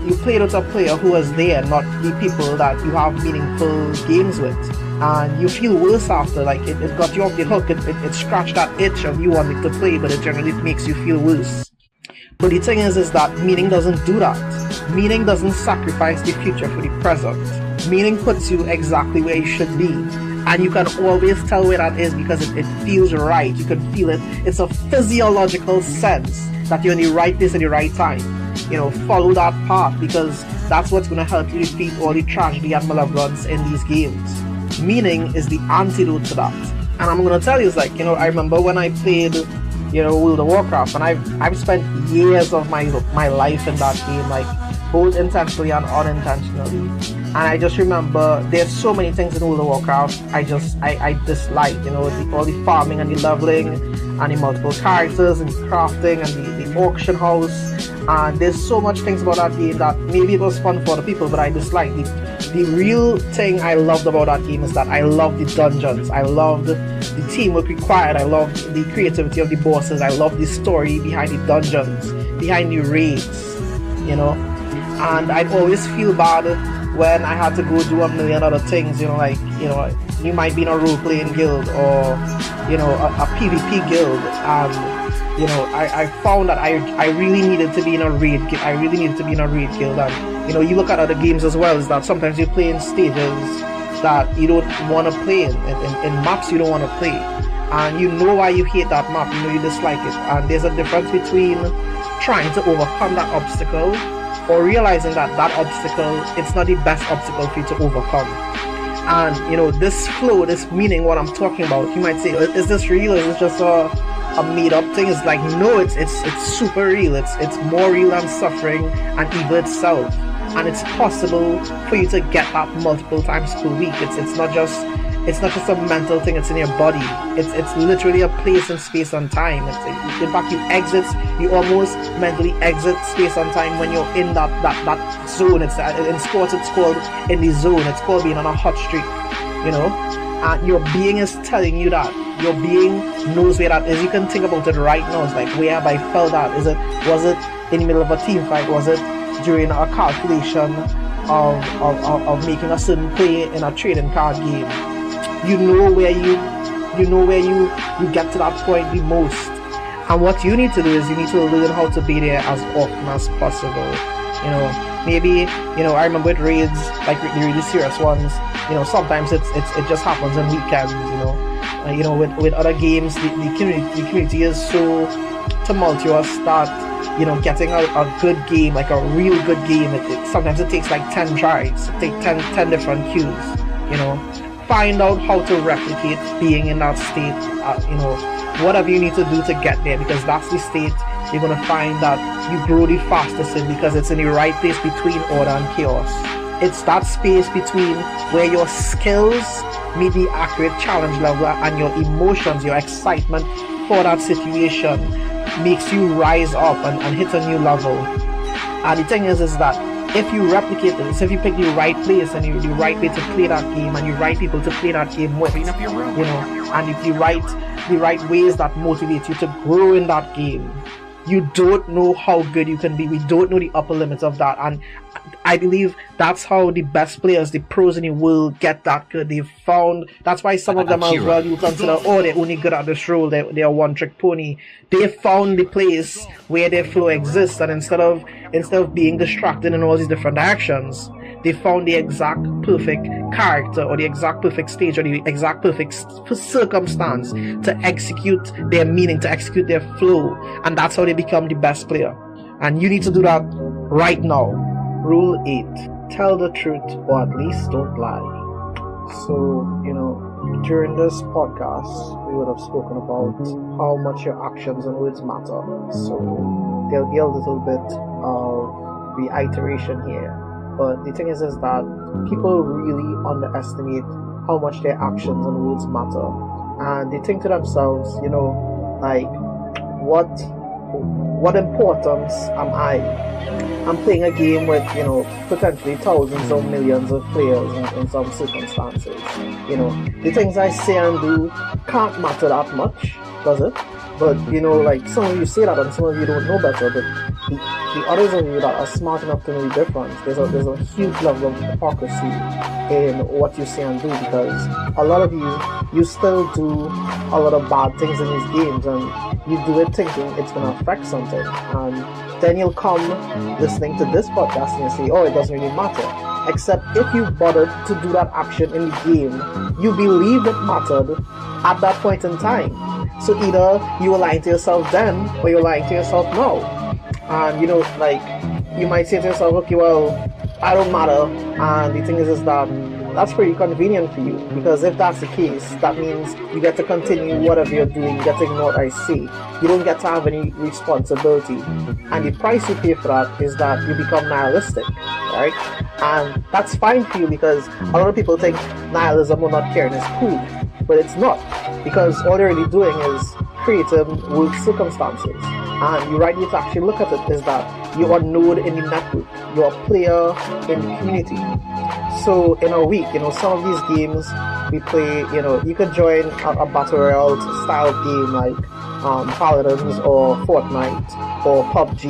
you played with a player who was there, not the people that you have meaningful games with. And you feel worse after, like, it got you off the hook, it scratched that itch of you wanting to play, but it generally makes you feel worse. But the thing is that meaning doesn't do that. Meaning doesn't sacrifice the future for the present. Meaning puts you exactly where you should be. And you can always tell where that is, because it feels right. You can feel it. It's a physiological sense that you're in the right place at the right time. Follow that path, because that's what's going to help you defeat all the tragedy and malevolence in these games. Meaning is the antidote to that. And I'm going to tell you, I remember when I played World of Warcraft, and I've spent years of my life in that game, like both intentionally and unintentionally. And I just remember there's so many things in World of Warcraft I dislike, all the farming and the leveling and the multiple characters and crafting and the auction house. And there's so much things about that game that maybe it was fun for the people, but I dislike. The real thing I loved about that game is that I loved the dungeons. I loved the teamwork required. I loved the creativity of the bosses. I loved the story behind the dungeons, behind the raids, And I'd always feel bad when I had to go do a million other things, you might be in a role-playing guild or, a PvP guild, and I found that I really needed to be in a raid. I really needed to be in a raid guild, and you look at other games as well. Is that sometimes you play in stages that you don't want to play in maps you don't want to play, and you know why you hate that map. You dislike it, and there's a difference between trying to overcome that obstacle or realizing that obstacle, it's not the best obstacle for you to overcome. And this flow, this meaning, what I'm talking about, you might say, is this real? Is this just a made up thing? It's like, no, it's super real. It's more real than suffering and evil itself, and it's possible for you to get that multiple times per week. It's not just a mental thing. It's in your body. It's literally a place in space and time. In fact, you almost mentally exit space and time when you're in that zone. In sports it's called in the zone. It's called being on a hot streak. And your being is telling you that. Your being knows where that is. You can think about it right now. It's like, where have I felt that? Was it in the middle of a team fight? Was it during a calculation of making a certain play in a trading card game? You know where you get to that point the most. And what you need to do is you need to learn how to be there as often as possible. Maybe I remember with raids, like the really serious ones, sometimes it just happens on weekends. With other games, the community is so tumultuous that getting a good game, like a real good game, sometimes it takes like 10 tries. It takes 10 different queues. Find out how to replicate being in that state. Whatever you need to do to get there, because that's the state you're going to find that you grow the fastest in, because it's in the right place between order and chaos. It's that space between where your skills meet the accurate challenge level and your emotions, your excitement for that situation makes you rise up and hit a new level. And the thing is that if you replicate this, if you pick the right place and the right way to play that game and the right people to play that game with, and if the right ways that motivate you to grow in that game, you don't know how good you can be. We don't know the upper limits of that, and I believe that's how the best players, the pros in the world, get that good. They've found, that's why some of them as well, you consider, they're only good at this role, they're a one-trick pony. They found the place where their flow exists, and instead of being distracted in all these different actions, they found the exact perfect character or the exact perfect stage or the exact perfect circumstance to execute their meaning, to execute their flow, and that's how they become the best player. And you need to do that right now. Rule 8. Tell the truth, or at least don't lie. So, during this podcast, we would have spoken about how much your actions and words matter. So, there'll be a little bit of reiteration here. But the thing is that people really underestimate how much their actions and words matter. And they think to themselves, like, what importance am I? I'm playing a game with, potentially thousands or millions of players in some circumstances. The things I say and do can't matter that much, does it? But, like, some of you say that and some of you don't know better, but the others of you that are smart enough to know the difference, there's a huge level of hypocrisy in what you say and do, because a lot of you still do a lot of bad things in these games, and you do it thinking it's going to affect something, and then you'll come listening to this podcast and you say, it doesn't really matter. Except if you bothered to do that action in the game, you believed it mattered at that point in time. So either you were lying to yourself then, or you're lying to yourself now. And like, you might say to yourself, okay, well, I don't matter. And the thing is that that's pretty convenient for you, because if that's the case, that means you get to continue whatever you're doing, you get to ignore what I say. You don't get to have any responsibility. And the price you pay for that is that you become nihilistic, right? And that's fine for you, because a lot of people think nihilism or not caring is cool, but it's not, because all you're really doing is creating work circumstances. And the right way to actually look at it is that you're a node in the network, you're a player in the community. So in a week, some of these games we play, you could join a battle royale style game like Paladins or Fortnite or PUBG,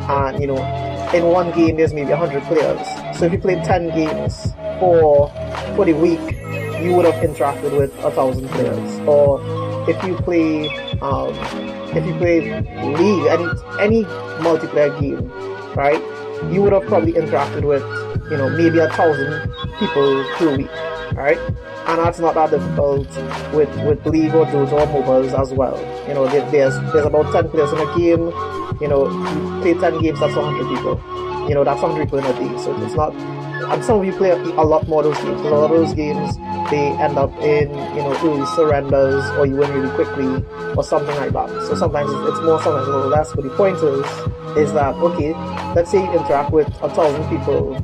and in one game there's maybe 100 players. So if you played 10 games for the week, you would have interacted with 1,000 players. Or if you play League, any multiplayer game, right, you would have probably interacted with maybe 1,000 people per week, right? And that's not that difficult with League or Dota or mobiles as well. There's about 10 players in a game. You play 10 games, that's 100 people. That's 100 people in a day. So it's not. And some of you play a lot more of those games. Because a lot of those games, they end up in early surrenders, or you win really quickly, or something like that. So sometimes it's more, sometimes a little less. But the point is that, okay, let's say you interact with 1,000 people,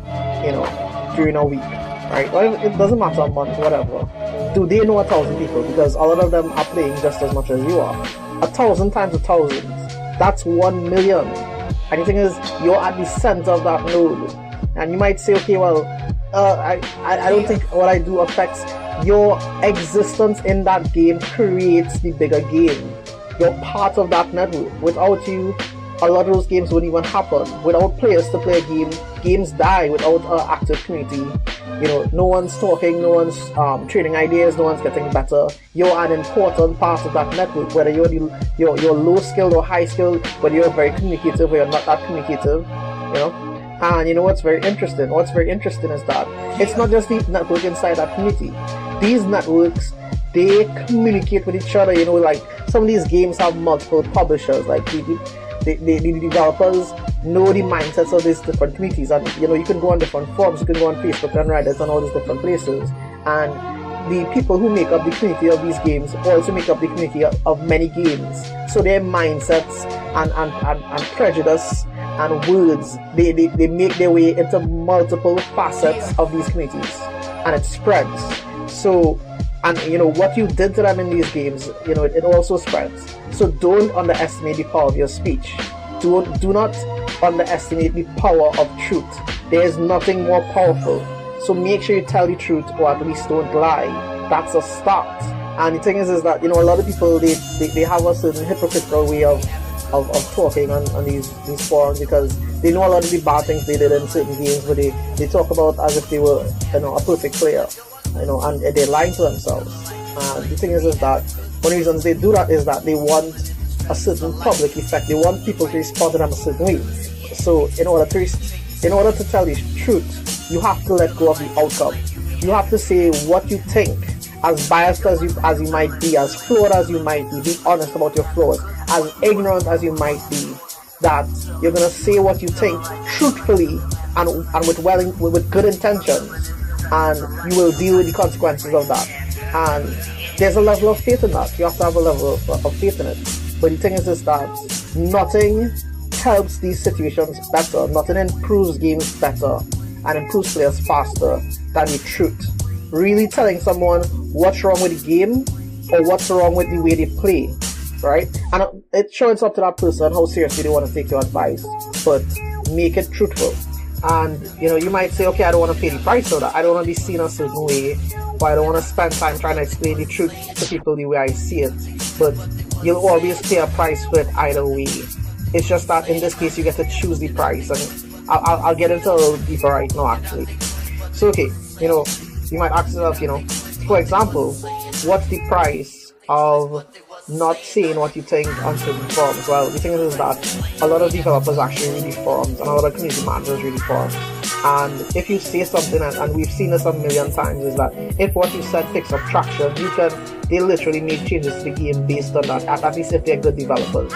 during a week, right? Or it doesn't matter, a month, whatever. Do they know 1,000 people? Because a lot of them are playing just as much as you are. 1,000 times 1,000, that's 1 million. And the thing is, you're at the center of that node. And you might say, okay, well, I don't think what I do affects your existence in that game. Creates the bigger game. You're part of that network. Without you, a lot of those games wouldn't even happen. Without players to play a game, games die without an active community. No one's talking, no one's trading ideas, no one's getting better. You're an important part of that network, whether you're low skilled or high skilled, whether you're very communicative or you're not that communicative, And what's very interesting? What's very interesting is that it's not just the network inside that community. These networks, they communicate with each other. Like some of these games have multiple publishers. Like the developers know the mindsets of these different communities, and you can go on different forums. You can go on Facebook and Reddit and all these different places. And the people who make up the community of these games also make up the community of many games. So their mindsets and prejudice and words, they make their way into multiple facets of these communities, and it spreads. So, and what you did to them in these games, it also spreads. So don't underestimate the power of your speech. Do not underestimate the power of truth. There is nothing more powerful. So make sure you tell the truth, or at least don't lie. That's a start. And the thing is that a lot of people they have a certain hypocritical way of talking on these forums, because they know a lot of the bad things they did in certain games, but they talk about as if they were a perfect player, and they're lying to themselves. And the thing is that one of the reasons they do that is that they want a certain public effect. They want people to respond to them a certain way. So in order to tell the truth, you have to let go of the outcome. You have to say what you think, as biased as you might be, as flawed as you might be honest about your flaws, as ignorant as you might be, that you're gonna say what you think truthfully and with good intentions, and you will deal with the consequences of that. And there's a level of faith in that. You have to have a level of faith in it. But the thing is that nothing helps these situations better, nothing improves games better and improves players faster than the truth. Really telling someone what's wrong with the game or what's wrong with the way they play, right? And it shows up to that person how seriously they want to take your advice, but make it truthful. And you might say, okay, I don't want to pay the price for that. I don't want to be seen a certain way, or I don't want to spend time trying to explain the truth to people the way I see it. But you'll always pay a price for it either way. It's just that in this case you get to choose the price, and I'll get into a little deeper right now actually. So okay, you might ask yourself, for example, what's the price of not saying what you think on certain forums? Well, the thing is that a lot of developers actually read the forums, and a lot of community managers read the forums. And if you say something, and we've seen this a million times, is that if what you said picks up traction, they literally make changes to the game based on that, at least if they're good developers.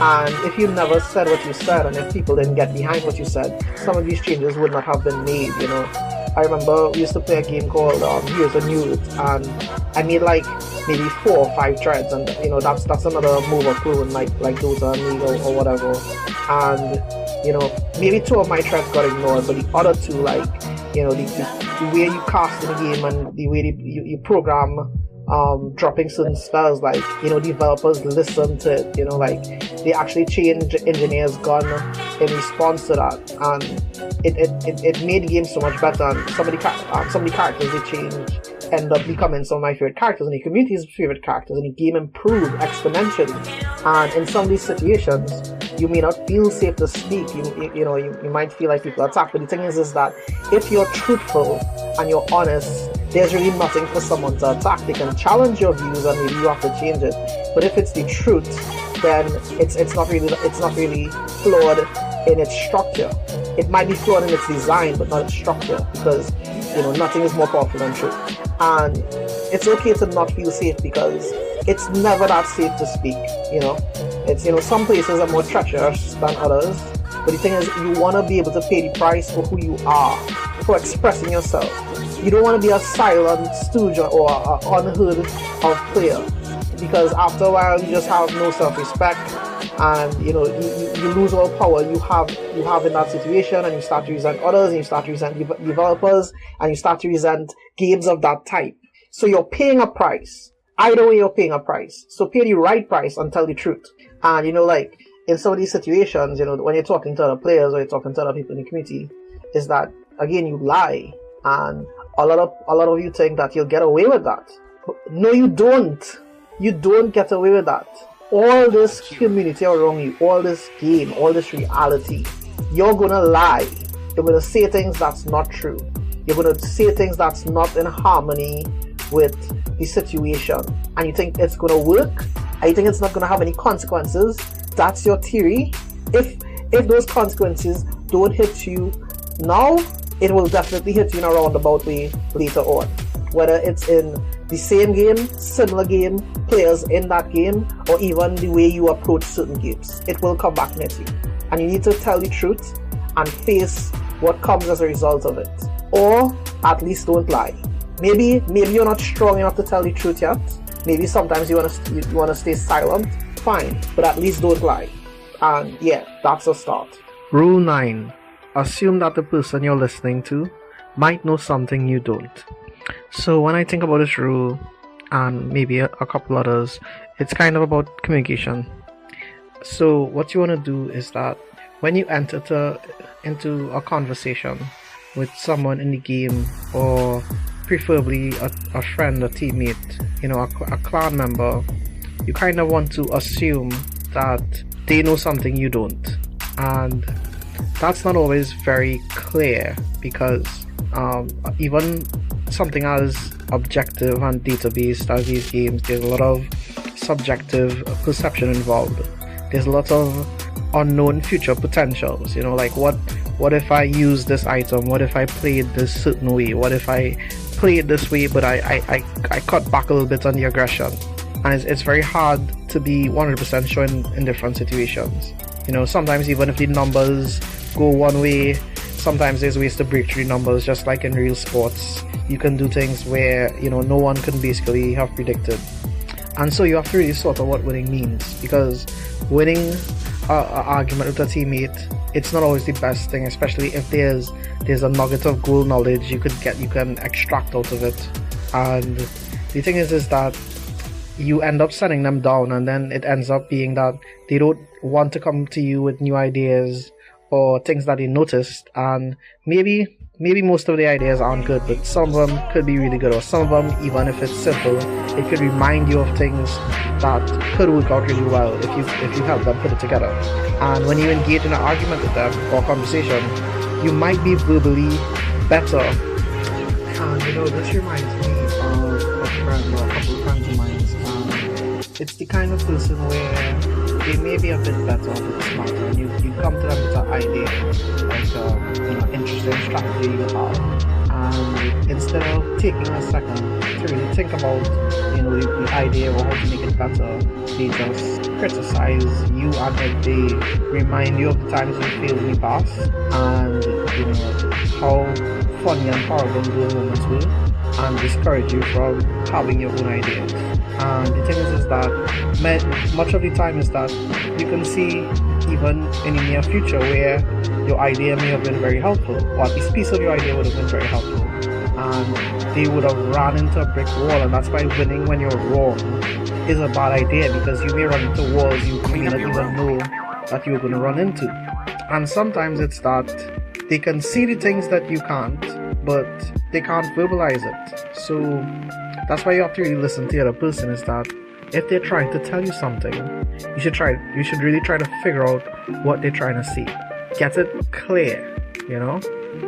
And if you never said what you said, and if people didn't get behind what you said, some of these changes would not have been made, I remember we used to play a game called Here's a New Route, and I made like maybe 4 or 5 threads, and you know that's another move or clone like Dota and or whatever. And you know maybe 2 of my threads got ignored, but the other 2, like you know the way you cast in the game and the way you program dropping certain spells, like you know developers listen to it, you know, like they actually change engineers gun in response to that, and it made the game so much better. And some of the characters they change end up becoming some of my favorite characters, and the community's favorite characters, and the game improved exponentially. And in some of these situations you may not feel safe to speak, you might feel like people attack, but the thing is that if you're truthful and you're honest, there's really nothing for someone to attack. They can challenge your views and maybe you have to change it, but if it's the truth, then it's not really flawed in its structure. It might be flawed in its design, but not its structure, because you know nothing is more powerful than truth. And it's okay to not feel safe, because it's never that safe to speak. You know, it's some places are more treacherous than others, but the thing is, you want to be able to pay the price for who you are, for expressing yourself. You don't want to be a silent stooge or an unheard of player, because after a while you just have no self-respect, and you lose all power you have in that situation, and you start to resent others, and you start to resent developers, and you start to resent games of that type. So you're paying a price. Either way, you're paying a price. So pay the right price and tell the truth. And like in some of these situations, when you're talking to other players or you're talking to other people in the community, is that again you lie, and a lot of you think that you'll get away with that. But no, you don't. You don't get away with that. All this community around you, all this game, all this reality, you're gonna lie. You're gonna say things that's not true. You're gonna say things that's not in harmony with the situation, and you think it's gonna work, and you think it's not gonna have any consequences. That's your theory. If those consequences don't hit you now, it will definitely hit you in a roundabout way later on. Whether it's in the same game, similar game, players in that game, or even the way you approach certain games, it will come back and hit you. And you need to tell the truth and face what comes as a result of it. Or at least don't lie. Maybe you're not strong enough to tell the truth yet. Maybe sometimes you wanna stay silent. Fine, but at least don't lie. And yeah, that's a start. Rule 9. Assume that the person you're listening to might know something you don't. So when I think about this rule, and maybe a couple others, it's kind of about communication. So what you want to do is that when you enter into a conversation with someone in the game, or preferably a friend, a teammate, a clan member, you kind of want to assume that they know something you don't. And that's not always very clear, because even something as objective and data-based as these games, there's a lot of subjective perception involved. There's a lot of unknown future potentials, like what if I use this item, what if I play it this certain way, what if I play it this way but I cut back a little bit on the aggression. And it's very hard to be 100% sure in different situations. Sometimes even if the numbers go one way, sometimes there's ways to break through numbers, just like in real sports. You can do things where no one can basically have predicted. And so you have to really sort out what winning means, because winning an argument with a teammate, it's not always the best thing, especially if there's a nugget of goal knowledge you can extract out of it. And the thing is that you end up sending them down, and then it ends up being that they don't want to come to you with new ideas or things that they noticed, and maybe most of the ideas aren't good, but some of them could be really good, or some of them, even if it's simple, it could remind you of things that could work out really well if you help them put it together. And when you engage in an argument with them or conversation, you might be verbally better. And this reminds me of a friend or a couple of friends of mine. It's the kind of person where they may be a bit better, a bit smarter, and you come to them with an idea, like interesting strategy you have, and instead of taking a second to really think about the idea or how to make it better, they just criticize you, and they remind you of the times you failed in the past, and how funny and horrible those moments were, and discourage you from having your own ideas. And the thing is that much of the time is that you can see even in the near future where your idea may have been very helpful, or at least piece of your idea would have been very helpful, and they would have ran into a brick wall. And that's why winning when you're wrong is a bad idea, because you may run into walls you may not even know that you're going to run into. And sometimes it's that they can see the things that you can't, but they can't verbalize it. So that's why you have to really listen to the other person, is that if they're trying to tell you something, you should really try to figure out what they're trying to say. Get it clear,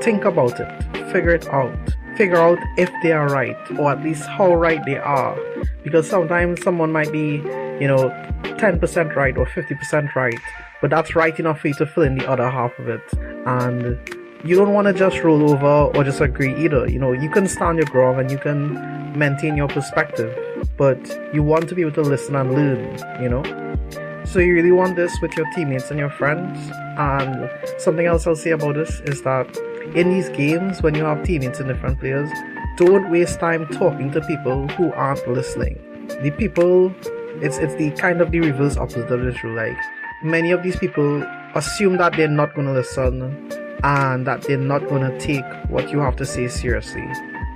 think about it, figure it out. Figure out if they are right, or at least how right they are, because sometimes someone might be 10% right or 50% right, but that's right enough for you to fill in the other half of it. And you don't want to just roll over or just agree either. You can stand your ground and you can maintain your perspective, but you want to be able to listen and learn. So you really want this with your teammates and your friends. And something else I'll say about this is that in these games, when you have teammates and different players, don't waste time talking to people who aren't listening. The people, it's the kind of the reverse opposite of this rule. Like, many of these people assume that they're not going to listen and that they're not going to take what you have to say seriously.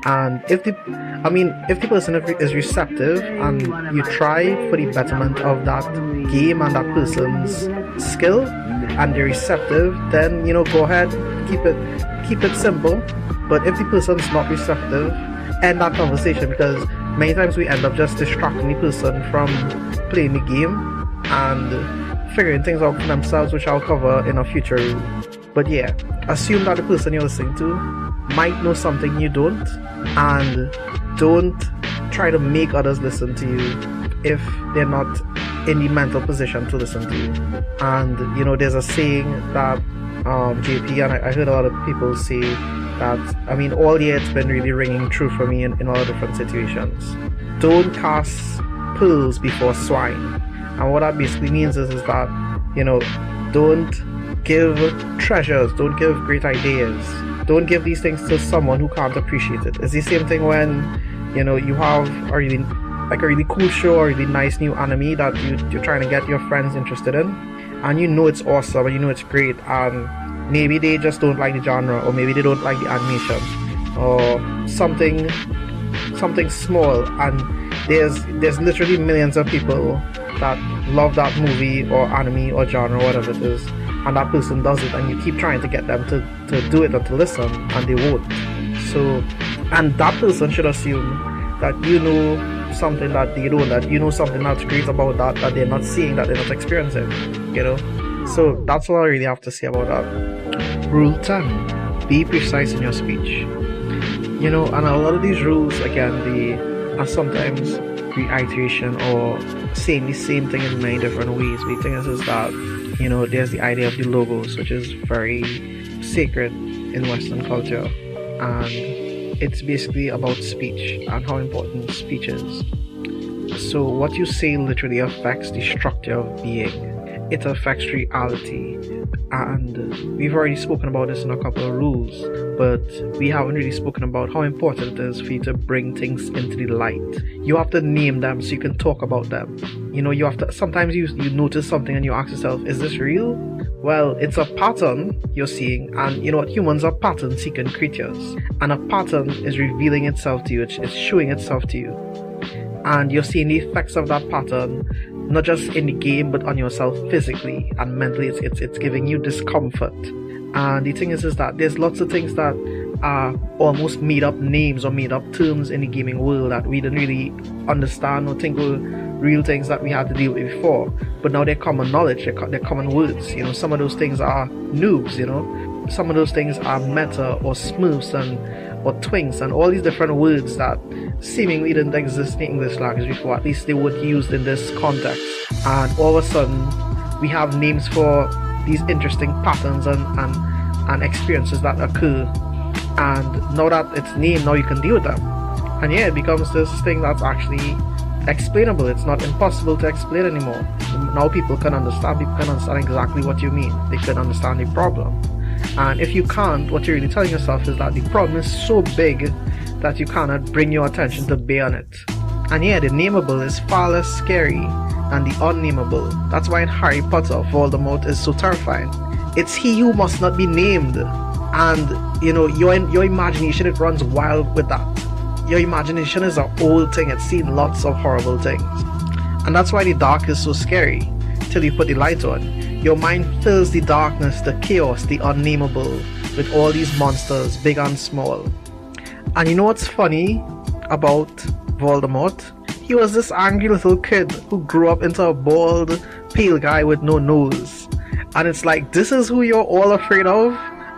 And if the person is receptive and you try for the betterment of that game and that person's skill, and they're receptive, then go ahead, keep it simple. But if the person's not receptive, end that conversation, because many times we end up just distracting the person from playing the game and figuring things out for themselves, which I'll cover in a future rule. But yeah, assume that the person you're listening to might know something you don't, and don't try to make others listen to you if they're not in the mental position to listen to you. And there's a saying that JP, and I heard a lot of people say that, all year it's been really ringing true for me in a lot of different situations. Don't cast pearls before swine. And what that basically means is that, don't give treasures, don't give great ideas, don't give these things to someone who can't appreciate it. It's the same thing when, you have a really cool show or a really nice new anime that you're trying to get your friends interested in, and it's awesome and it's great, and maybe they just don't like the genre, or maybe they don't like the animation, or something small, and there's literally millions of people that love that movie or anime or genre, whatever it is, and that person does it, and you keep trying to get them to do it or to listen, and they won't. So, and that person should assume that something that they don't, that something that's great about that they're not seeing, that they're not experiencing, So that's all I really have to say about that. Rule 10. Be precise in your speech. And a lot of these rules, again, they are sometimes reiteration or saying the same thing in many different ways. The thing is that, there's the idea of the logos, which is very sacred in Western culture. And it's basically about speech and how important speech is. So what you say literally affects the structure of being. It affects reality, and we've already spoken about this in a couple of rules, but we haven't really spoken about how important it is for you to bring things into the light. You have to name them so you can talk about them. You have to, sometimes you notice something and you ask yourself, is this real? Well, it's a pattern you're seeing, and humans are pattern seeking creatures, and a pattern is revealing itself to you, it's showing itself to you, and you're seeing the effects of that pattern not just in the game but on yourself physically and mentally. It's giving you discomfort. And the thing is that there's lots of things that are almost made up names or made up terms in the gaming world that we didn't really understand or think were real things that we had to deal with before, but now they're common knowledge, they're common words. Some of those things are noobs, some of those things are meta or smurfs or twinks, and all these different words that seemingly didn't exist in the English language before, at least they weren't used in this context. And all of a sudden we have names for these interesting patterns and experiences that occur, and now that it's named, now you can deal with them. And yeah, it becomes this thing that's actually explainable. It's not impossible to explain anymore. Now people can understand exactly what you mean. They can understand the problem. And if you can't, what you're really telling yourself is that the problem is so big that you cannot bring your attention to bear on it. And yeah, the nameable is far less scary than the unnameable. That's why in Harry Potter, Voldemort is so terrifying. It's he who must not be named. And your imagination, it runs wild with that. Your imagination is an old thing. It's seen lots of horrible things. And that's why the dark is so scary. Till you put the light on, your mind fills the darkness, the chaos, the unnameable, with all these monsters, big and small. And you know what's funny about Voldemort? He was this angry little kid who grew up into a bald, pale guy with no nose. And it's like, this is who you're all afraid of?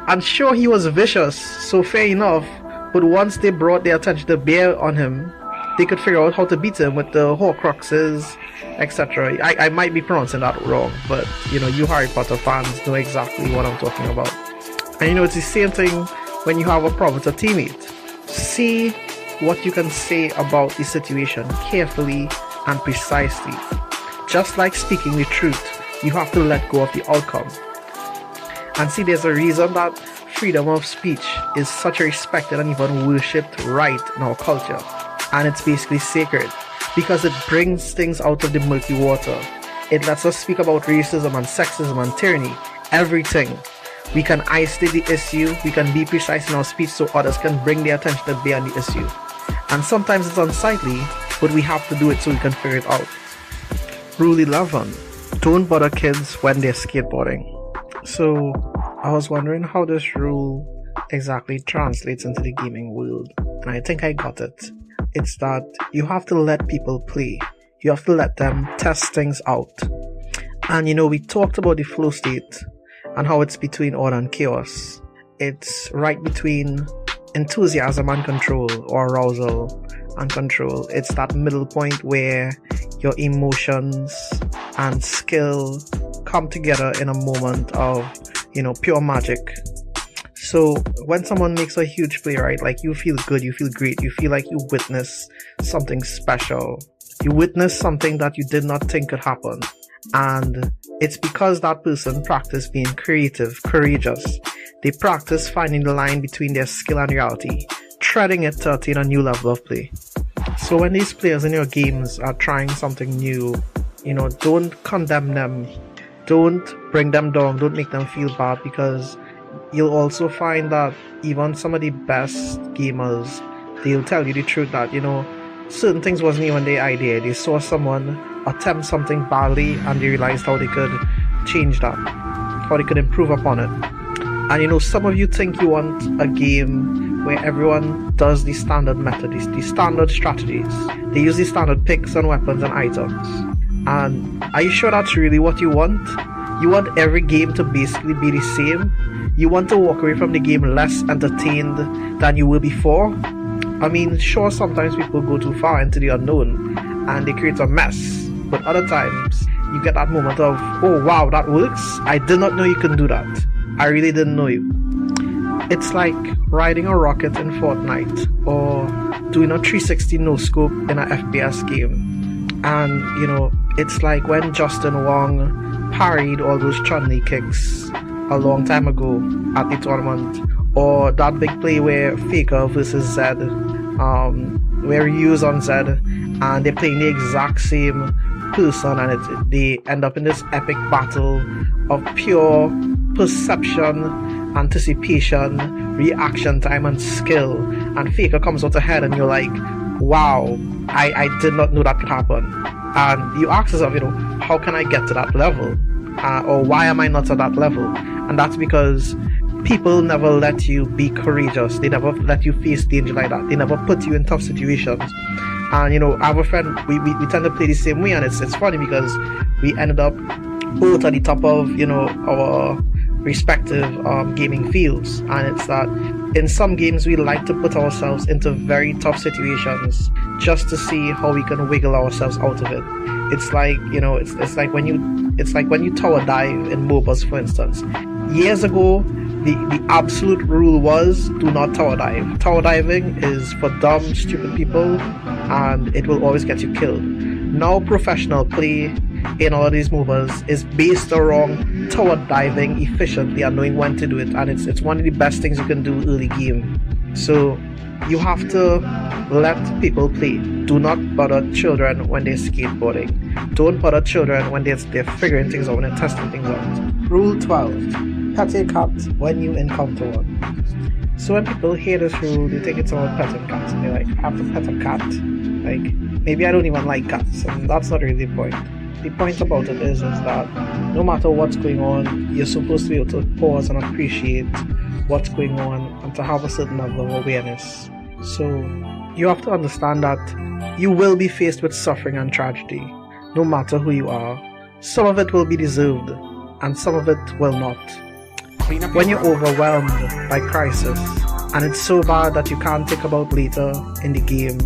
And sure, he was vicious, so fair enough. But once they brought their attention to bear on him, they could figure out how to beat him with the Horcruxes, etc. I might be pronouncing that wrong, but you Harry Potter fans know exactly what I'm talking about. And it's the same thing when you have a problem with a teammate. See what you can say about the situation carefully and precisely. Just like speaking the truth, you have to let go of the outcome. And see, there's a reason that freedom of speech is such a respected and even worshipped right in our culture. And it's basically sacred because it brings things out of the murky water. It lets us speak about racism and sexism and tyranny, everything. We can isolate the issue, we can be precise in our speech so others can bring their attention to bear on the issue. And sometimes it's unsightly, but we have to do it so we can figure it out. Rule 11. Don't bother kids when they're skateboarding. So, I was wondering how this rule exactly translates into the gaming world, and I think I got it. It's that you have to let people play. You have to let them test things out. And we talked about the flow state and how it's between order and chaos. It's right between enthusiasm and control, or arousal and control. It's that middle point where your emotions and skill come together in a moment of, pure magic. So when someone makes a huge play, right, like you feel good, you feel great, you feel like you witness something special. You witness something that you did not think could happen. And it's because that person practiced being creative, courageous. They practice finding the line between their skill and reality, treading it to attain a new level of play. So when these players in your games are trying something new, don't condemn them. Don't bring them down. Don't make them feel bad, because you'll also find that even some of the best gamers, they'll tell you the truth that, certain things wasn't even their idea. They saw someone attempt something badly and they realized how they could change that, how they could improve upon it. And some of you think you want a game where everyone does the standard method, the standard strategies. They use the standard picks and weapons and items. And are you sure that's really what you want? You want every game to basically be the same? You want to walk away from the game less entertained than you were before? I mean, sure, sometimes people go too far into the unknown and they create a mess. But other times, you get that moment of, oh wow, that works? I did not know you can do that. I really didn't know you. It's like riding a rocket in Fortnite, or doing a 360 no-scope in an FPS game. And, it's like when Justin Wong parried all those Chun-Li kicks a long time ago at the tournament. Or that big play where Faker versus Zed, where Ryu's on Zed, and they're playing the exact same person, and they end up in this epic battle of pure perception, anticipation, reaction time, and skill. And Faker comes out ahead, and you're like, wow, I did not know that could happen. And you ask yourself, how can I get to that level? Or why am I not at that level? And that's because people never let you be courageous. They never let you face danger like that. They never put you in tough situations. And I have a friend, we tend to play the same way, and it's funny because we ended up both at the top of our respective gaming fields. And it's that in some games we like to put ourselves into very tough situations just to see how we can wiggle ourselves out of it. It's like it's like when you tower dive in MOBAs, for instance. Years ago, the absolute rule was do not tower dive. Tower diving is for dumb, stupid people, and it will always get you killed. Now professional play in all of these MOBAs is based around tower diving efficiently and knowing when to do it, and it's one of the best things you can do early game. So you have to let people play. Do not bother children when they're skateboarding. Don't bother children when they're figuring things out, when they're testing things out. Rule 12. Pet a cat when you encounter one. So when people hear this rule, they think it's about petting cats. They're like, I have to pet a cat. Like, maybe I don't even like cats, and that's not really the point. The point about it is that no matter what's going on, you're supposed to be able to pause and appreciate what's going on and to have a certain level of awareness. So you have to understand that you will be faced with suffering and tragedy, no matter who you are. Some of it will be deserved, and some of it will not. When you're overwhelmed by crisis, and it's so bad that you can't think about later in the game,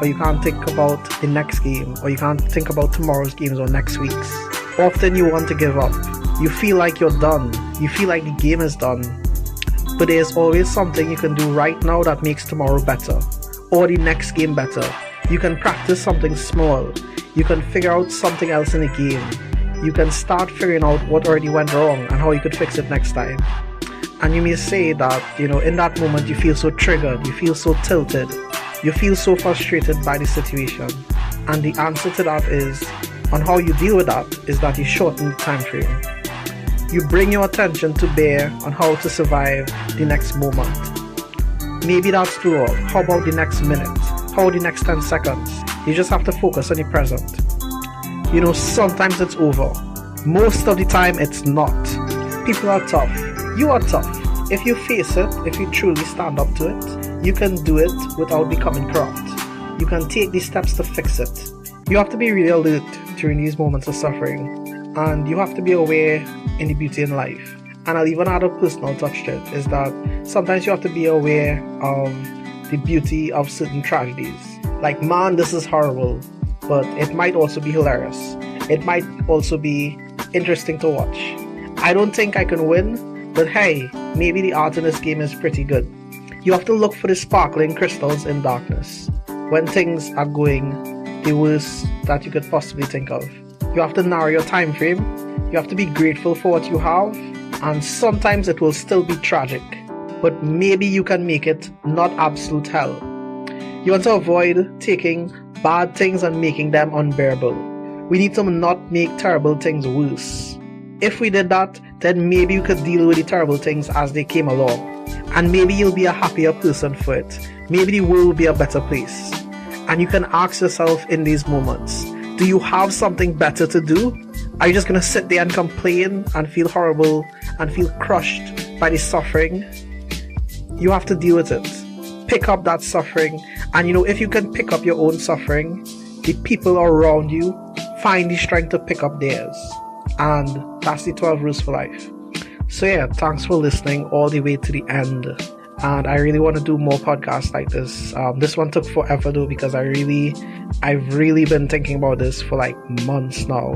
or you can't think about the next game, or you can't think about tomorrow's games or next week's, often you want to give up. You feel like you're done. You feel like the game is done. But there's always something you can do right now that makes tomorrow better, or the next game better. You can practice something small. You can figure out something else in the game. You can start figuring out what already went wrong and how you could fix it next time. And you may say that, in that moment you feel so triggered, you feel so tilted, you feel so frustrated by the situation. And the answer to that is, on how you deal with that, is that you shorten the time frame. You bring your attention to bear on how to survive the next moment. Maybe that's too all. How about the next minute? How about the next 10 seconds? You just have to focus on the present. Sometimes it's over. Most of the time it's not. People are tough. You are tough. If you face it, if you truly stand up to it, you can do it without becoming corrupt. You can take these steps to fix it. You have to be really alert during these moments of suffering, and you have to be aware in the beauty in life. And I'll even add a personal touch to it, is that sometimes you have to be aware of the beauty of certain tragedies. Like, man, this is horrible, but it might also be hilarious. It might also be interesting to watch. I don't think I can win, but hey, maybe the art in this game is pretty good. You have to look for the sparkling crystals in darkness when things are going the worst that you could possibly think of. You have to narrow your time frame. You have to be grateful for what you have, and sometimes it will still be tragic, but maybe you can make it not absolute hell. You want to avoid taking bad things and making them unbearable. We need to not make terrible things worse. If we did that, then maybe you could deal with the terrible things as they came along, and maybe you'll be a happier person for it. Maybe the world will be a better place. And you can ask yourself in these moments, do you have something better to do? Are you just going to sit there and complain and feel horrible and feel crushed by the suffering? You have to deal with it. Pick up that suffering. And if you can pick up your own suffering, the people around you find the strength to pick up theirs. And that's the 12 rules for life. So yeah, thanks for listening all the way to the end. And I really want to do more podcasts like this. This one took forever though, because I've really been thinking about this for like months now.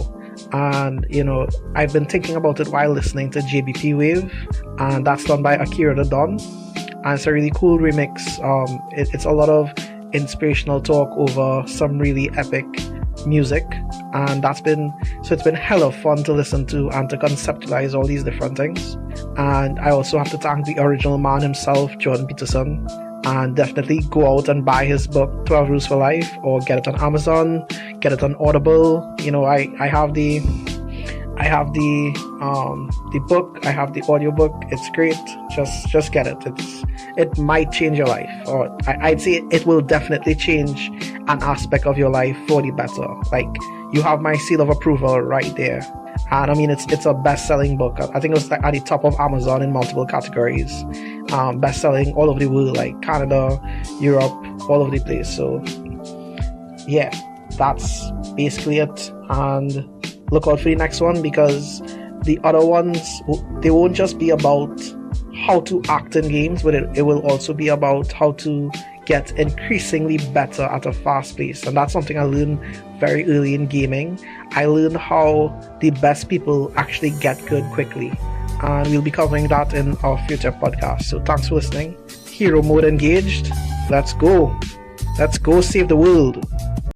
And I've been thinking about it while listening to JBPwave, and that's done by AkiratheDon. And it's a really cool remix. It's a lot of inspirational talk over some really epic music, and it's been hella fun to listen to and to conceptualize all these different things. And I also have to thank the original man himself, Peterson, and definitely go out and buy his book 12 Rules for Life, or get it on Amazon, get it on Audible. I have the book, I have the audiobook. It's great. Just get it. It might change your life, or I'd say it will definitely change an aspect of your life for the better. Like, you have my seal of approval right there. And I mean, it's a best-selling book. I think it was like at the top of Amazon in multiple categories. Best-selling all over the world, like Canada, Europe, all over the place. So yeah, that's basically it. And look out for the next one, because the other ones, they won't just be about how to act in games, but it will also be about how to get increasingly better at a fast pace. And that's something I learned very early in gaming. I learned how the best people actually get good quickly, and we'll be covering that in our future podcast. So thanks for listening. Hero mode engaged. Let's go save the world.